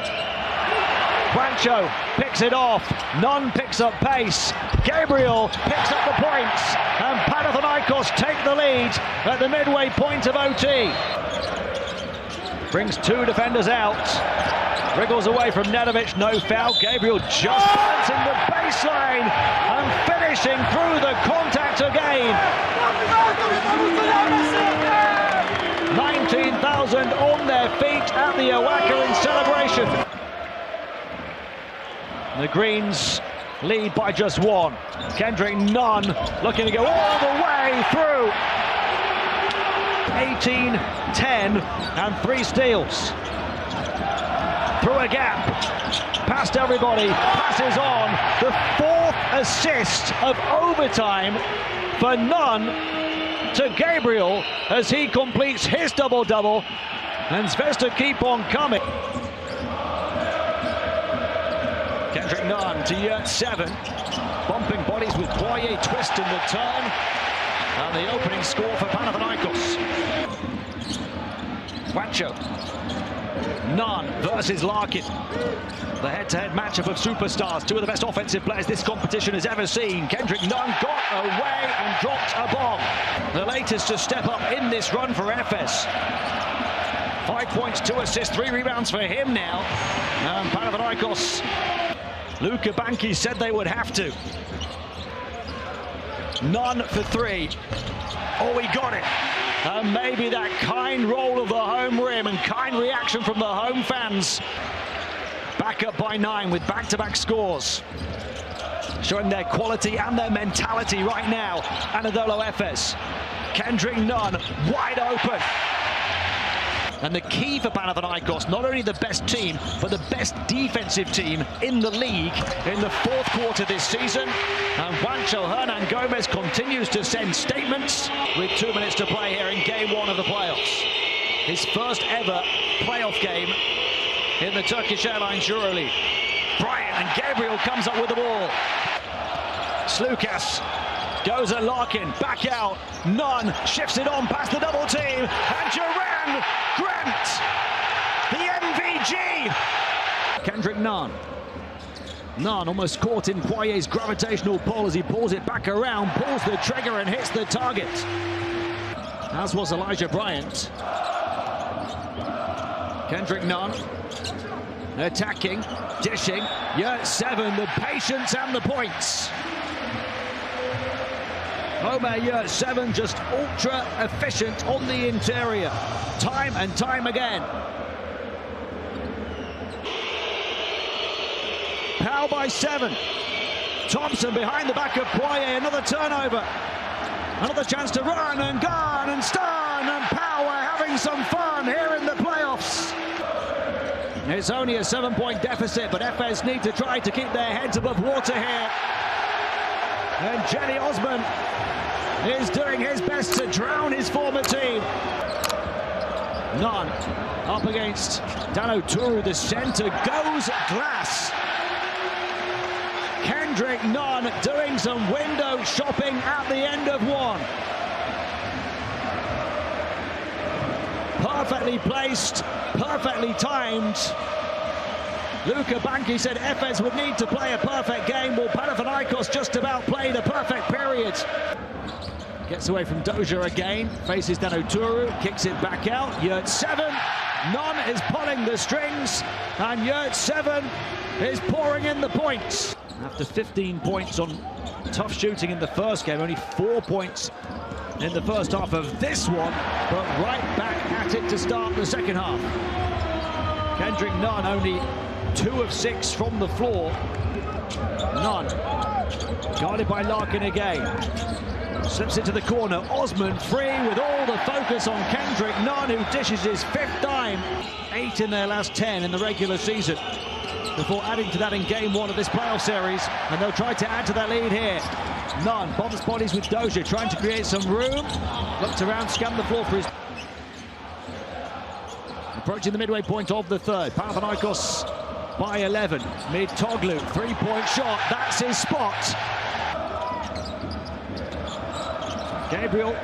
Juancho picks it off. Nunn picks up pace. Gabriel picks up the points. And Panathinaikos take the lead at the midway point of OT. Brings 2 defenders out. Wriggles away from Nedovic, no foul. Gabriel just balancing the baseline and finishing through the contact again. 19,000 on their feet at the Owaka in celebration. The Greens lead by just 1. Kendrick Nunn looking to go all the way through. 18, 10, and 3 steals. Through a gap, past everybody, passes on. The 4th assist of overtime for Nunn to Gabriel as he completes his double-double, and Zvezda keep on coming. Kendrick Nunn to Yurt 7, bumping bodies with Poirier, twist in the turn, and the opening score for Panathinaikos. Juancho. Nunn versus Larkin. The head-to-head matchup of superstars, 2 of the best offensive players this competition has ever seen. Kendrick Nunn got away and dropped a bomb. The latest to step up in this run for Efes. 5 points, 2 assists, 3 rebounds for him now. And Panathinaikos, Luka Banki said they would have to. Nunn for 3. Oh, he got it. And maybe that kind roll of the home rim and kind reaction from the home fans. Back up by 9 with back-to-back scores. Showing their quality and their mentality right now. Anadolu Efes. Kendrick Nunn wide open. And the key for Panathinaikos, not only the best team, but the best defensive team in the league in the 4th quarter this season. And Juancho Hernan Gomez continues to send statements with 2 minutes to play here in game 1 of the playoffs. His first ever playoff game in the Turkish Airlines EuroLeague. Bryant and Gabriel comes up with the ball. Slukas goes at Larkin, back out. Nunn shifts it on past the double team. And Duran Grant, the MVG. Kendrick Nunn. Nunn almost caught in Poirier's gravitational pull as he pulls it back around, pulls the trigger and hits the target. As was Elijah Bryant. Kendrick Nunn attacking, dishing. Yurt 7, the patience and the points. Omer Yurt 7 just ultra efficient on the interior, time and time again. Powell by 7. Thompson behind the back of Poirier, another turnover. Another chance to run and gun and stun, and Power having some fun here in the playoffs. It's only a 7-point deficit, but FS need to try to keep their heads above water here. And Jenny Osman is doing his best to drown his former team. Nunn up against Dano Turu, the center, goes glass. Kendrick Nunn doing some window shopping at the end of one. Perfectly placed, perfectly timed. Luka Banki said FS would need to play a perfect game. Well, Panathinaikos just about played a perfect period. Gets away from Dozier again, faces Dano Turu, kicks it back out. Yurt-7, Nunn is pulling the strings, and Yurt-7 is pouring in the points. After 15 points on tough shooting in the first game, only 4 points in the first half of this one, but right back at it to start the second half. Kendrick Nunn only 2 of 6 from the floor. Nunn guarded by Larkin again. Slips into the corner. Osman free with all the focus on Kendrick Nunn, who dishes his 5th dime. 8 in their last 10 in the regular season, before adding to that in game 1 of this playoff series, and they'll try to add to that lead here. Nunn bumps bodies with Dozier, trying to create some room. Looked around, scanned the floor for his... Approaching the midway point of the third. Panathinaikos by 11. Mid-Toglu, 3-point shot. That's his spot. Gabriel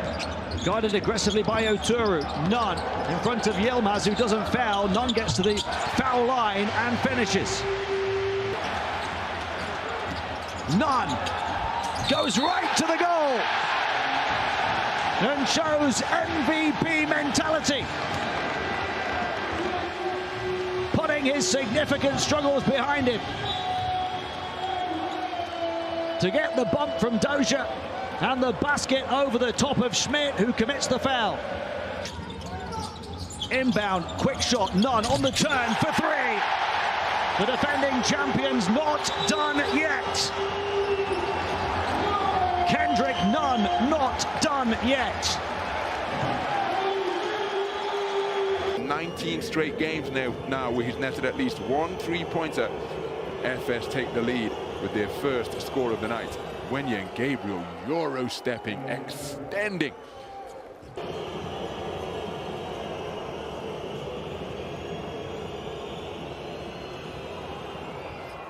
guarded aggressively by Oturu. Nunn in front of Yilmaz, who doesn't foul. Nunn gets to the foul line and finishes. Nunn goes right to the goal and shows MVP mentality, putting his significant struggles behind him to get the bump from Dozier and the basket over the top of Schmidt, who commits the foul. Inbound, quick shot, Nunn on the turn for 3. The defending champions not done yet. Kendrick Nunn not done yet. 19 straight games now where he's netted at least 1 3-pointer. FS take the lead with their first score of the night. Wenye and Gabriel Euro-stepping, extending.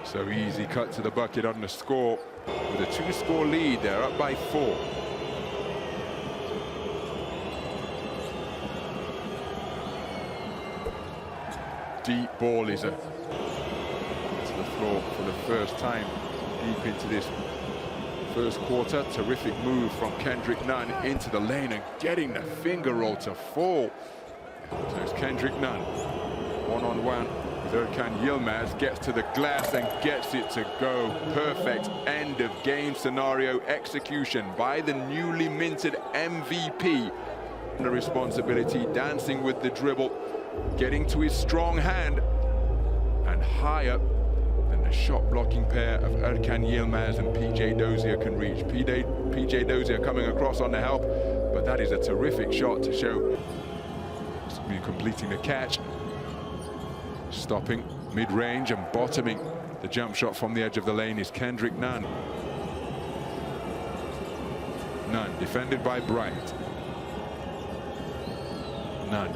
So easy cut to the bucket on the score. With a 2-score lead, they're up by 4. Deep ball is to the floor for the first time deep into this first quarter. Terrific move from Kendrick Nunn into the lane and getting the finger roll to fall. So it's Kendrick Nunn one-on-one with Erkan Yilmaz, gets to the glass and gets it to go. Perfect end of game scenario execution by the newly minted MVP. The responsibility, dancing with the dribble, getting to his strong hand and higher than the shot-blocking pair of Erkan Yilmaz and PJ Dozier can reach. PJ Dozier coming across on the help, but that is a terrific shot to show. Completing the catch, stopping mid-range and bottoming the jump shot from the edge of the lane is Kendrick Nunn. Nunn defended by Bryant. Nunn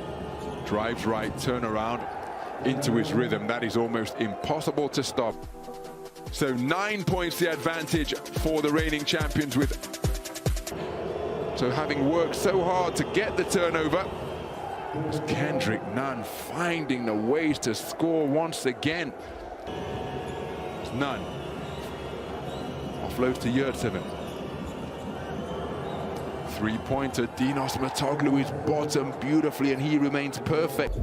drives right, turn around into his rhythm. That is almost impossible to stop. So 9 points the advantage for the reigning champions, with so having worked so hard to get the turnover. It's Kendrick Nunn finding the ways to score once again. It's Nunn offloads to Yurt-7. 3-pointer, Dinos Matoglu is bottom beautifully and he remains perfect.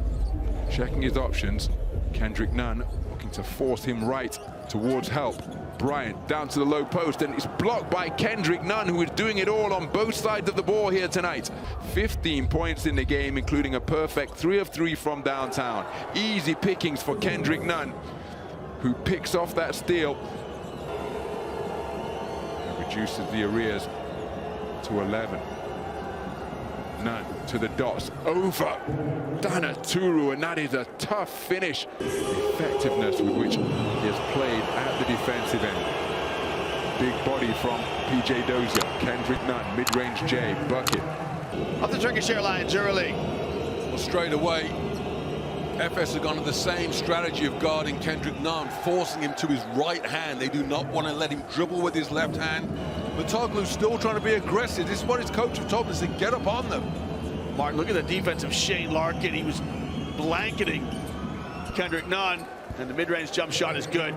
Checking his options, Kendrick Nunn looking to force him right towards help. Bryant down to the low post, and it's blocked by Kendrick Nunn, who is doing it all on both sides of the ball here tonight. 15 points in the game, including a perfect 3 of 3 from downtown. Easy pickings for Kendrick Nunn, who picks off that steal. reduces the arrears to 11. Nunn to the dots, over Danaturu, and that is a tough finish. The effectiveness with which he has played at the defensive end. Big body from PJ Dozier. Kendrick Nunn, mid-range J, bucket. Off the Turkish Airlines Euroleague. Well, straight away, FS have gone to the same strategy of guarding Kendrick Nunn, forcing him to his right hand. They do not want to let him dribble with his left hand. Matoglu's still trying to be aggressive. This is what his coach have told him, is to get up on them. Mark, look at the defense of Shane Larkin. He was blanketing Kendrick Nunn, and the mid-range jump shot is good.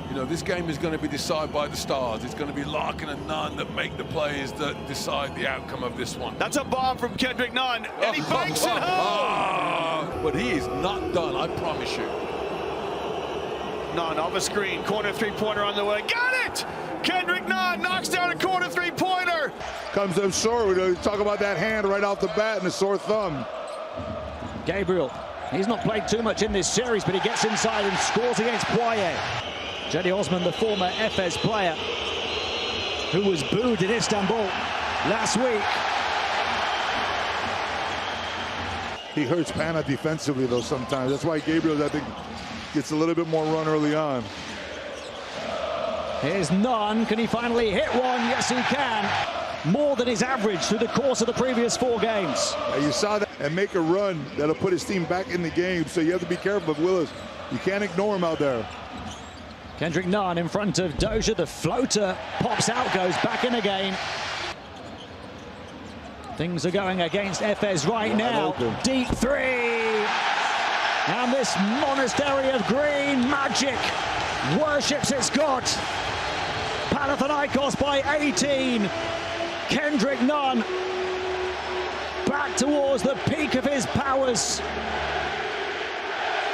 You know, this game is going to be decided by the stars. It's going to be Larkin and Nunn that make the plays that decide the outcome of this one. That's a bomb from Kendrick Nunn, and he banks it home! But he is not done, I promise you. Nunn off a screen, corner three-pointer on the way. Got it! Kendrick Nunn knocks down a corner three-pointer. Comes up short. We talk about that hand right off the bat and a sore thumb. Gabriel, he's not played too much in this series, but he gets inside and scores against Poirier. Cedi Osman, the former Efes player, who was booed in Istanbul last week. He hurts Pana defensively, though, sometimes. That's why Gabriel, I think, gets a little bit more run early on. Here's Nunn. Can he finally hit one? Yes, he can. More than his average through the course of the previous 4 games. You saw that, and make a run that'll put his team back in the game, so you have to be careful of Willis. You can't ignore him out there. Kendrick Nunn in front of Dozier. The floater pops out, goes back in again. Things are going against Efes right now. Deep three. And this monastery of green magic worships its god. Panathinaikos by 18. Kendrick Nunn back towards the peak of his powers.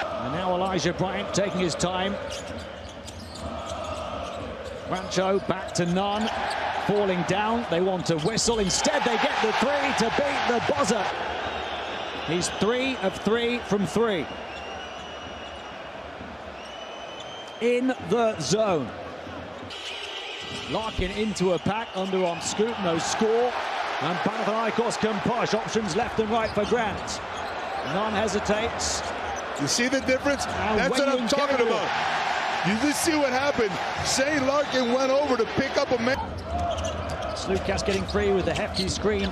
And now Elijah Bryant taking his time. Rancho back to Nunn, falling down. They want to whistle. Instead, they get the three to beat the buzzer. He's 3 of 3 from 3. In the zone. Larkin into a pack, underarm scoop, no score. And Panathinaikos can push. Options left and right for Grant. Nunn hesitates. You see the difference? And that's what I'm talking about. You just see what happened. Shane Larkin went over to pick up a man. Slukas getting free with the hefty screen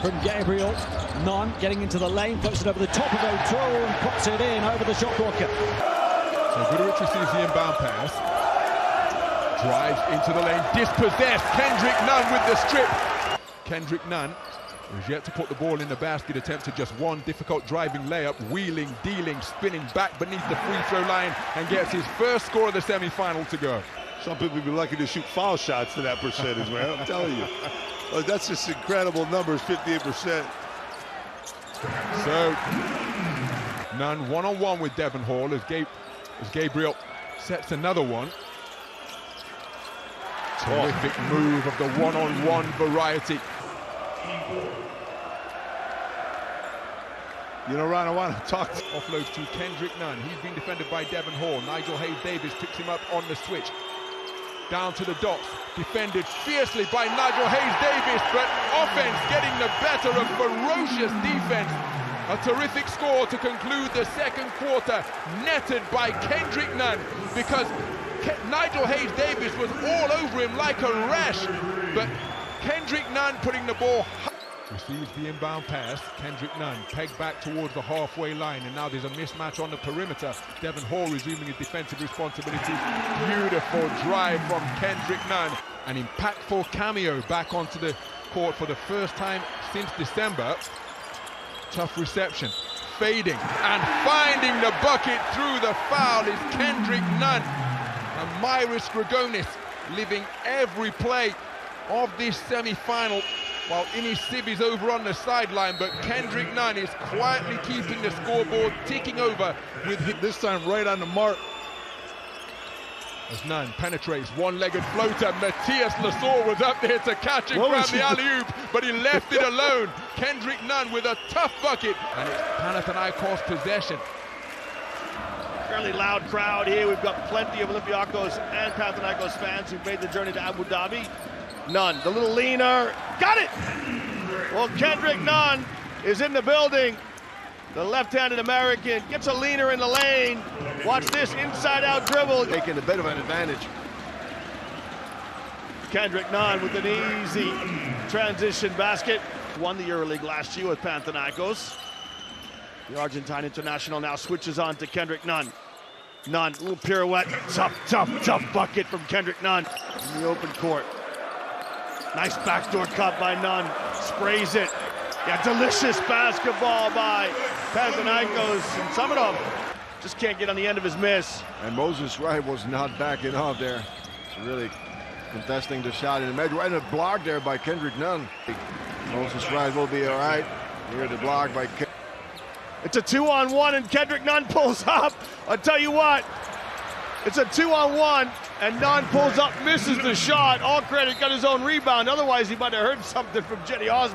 from Gabriel. Nunn getting into the lane, puts it over the top of O'Toole and puts it in over the shot blocker. So Guduric receives the inbound pass. Drives into the lane, dispossessed. Kendrick Nunn with the strip. Kendrick Nunn has yet to put the ball in the basket, attempted just one difficult driving layup, wheeling, dealing, spinning back beneath the free throw line and gets his first score of the semi-final to go. Some people would be lucky to shoot foul shots to that percentage, man. I'm telling you. Oh, that's just incredible numbers, 58%. So, Nunn one-on-one with Devon Hall as Gabriel sets another one. Terrific move of the one-on-one variety. You know, Ron, I want to talk. Offload to Kendrick Nunn. He's been defended by Devon Hall. Nigel Hayes-Davis picks him up on the switch. Down to the dots. Defended fiercely by Nigel Hayes-Davis, but offense getting the better of ferocious defense. A terrific score to conclude the second quarter, netted by Kendrick Nunn, because Nigel Hayes-Davis was all over him like a rash, but Kendrick Nunn putting the ball. Receives the inbound pass. Kendrick Nunn pegged back towards the halfway line, and now there's a mismatch on the perimeter. Devon Hall resuming his defensive responsibilities. Beautiful drive from Kendrick Nunn. An impactful cameo back onto the court for the first time since December. Tough reception. Fading and finding the bucket through the foul is Kendrick Nunn. And Myris Grigonis living every play of this semi-final, while Inis Sibi's over on the sideline, but Kendrick Nunn is quietly keeping the scoreboard ticking over with this time right on the mark. As Nunn penetrates, one-legged floater. Matthias Lasor was up there to catch and grab the alley-oop, but he left it alone. Kendrick Nunn with a tough bucket, and it's Panathinaikos possession. Fairly loud crowd here. We've got plenty of Olympiacos and Panathinaikos fans who've made the journey to Abu Dhabi. Nunn, the little leaner, got it! Well, Kendrick Nunn is in the building. The left-handed American gets a leaner in the lane. Watch this inside-out dribble. Taking a bit of an advantage. Kendrick Nunn with an easy transition basket. Won the Euroleague last year with Panathinaikos. The Argentine international now switches on to Kendrick Nunn. Nunn, little pirouette, tough bucket from Kendrick Nunn in the open court. Nice backdoor cut by Nunn, sprays it. Yeah, delicious basketball by Panathinaikos, and some of them just can't get on the end of his miss. And Moses Wright was not backing off there. It's really contesting the shot in the middle. And a block there by Kendrick Nunn. Moses Wright will be all right. Here the block by Kendrick. It's a 2-on-1 and Kendrick Nunn pulls up. I'll tell you what, it's a 2-on-1 and Nunn pulls up, misses the shot. All credit, got his own rebound. Otherwise, he might have heard something from Jetty Osman.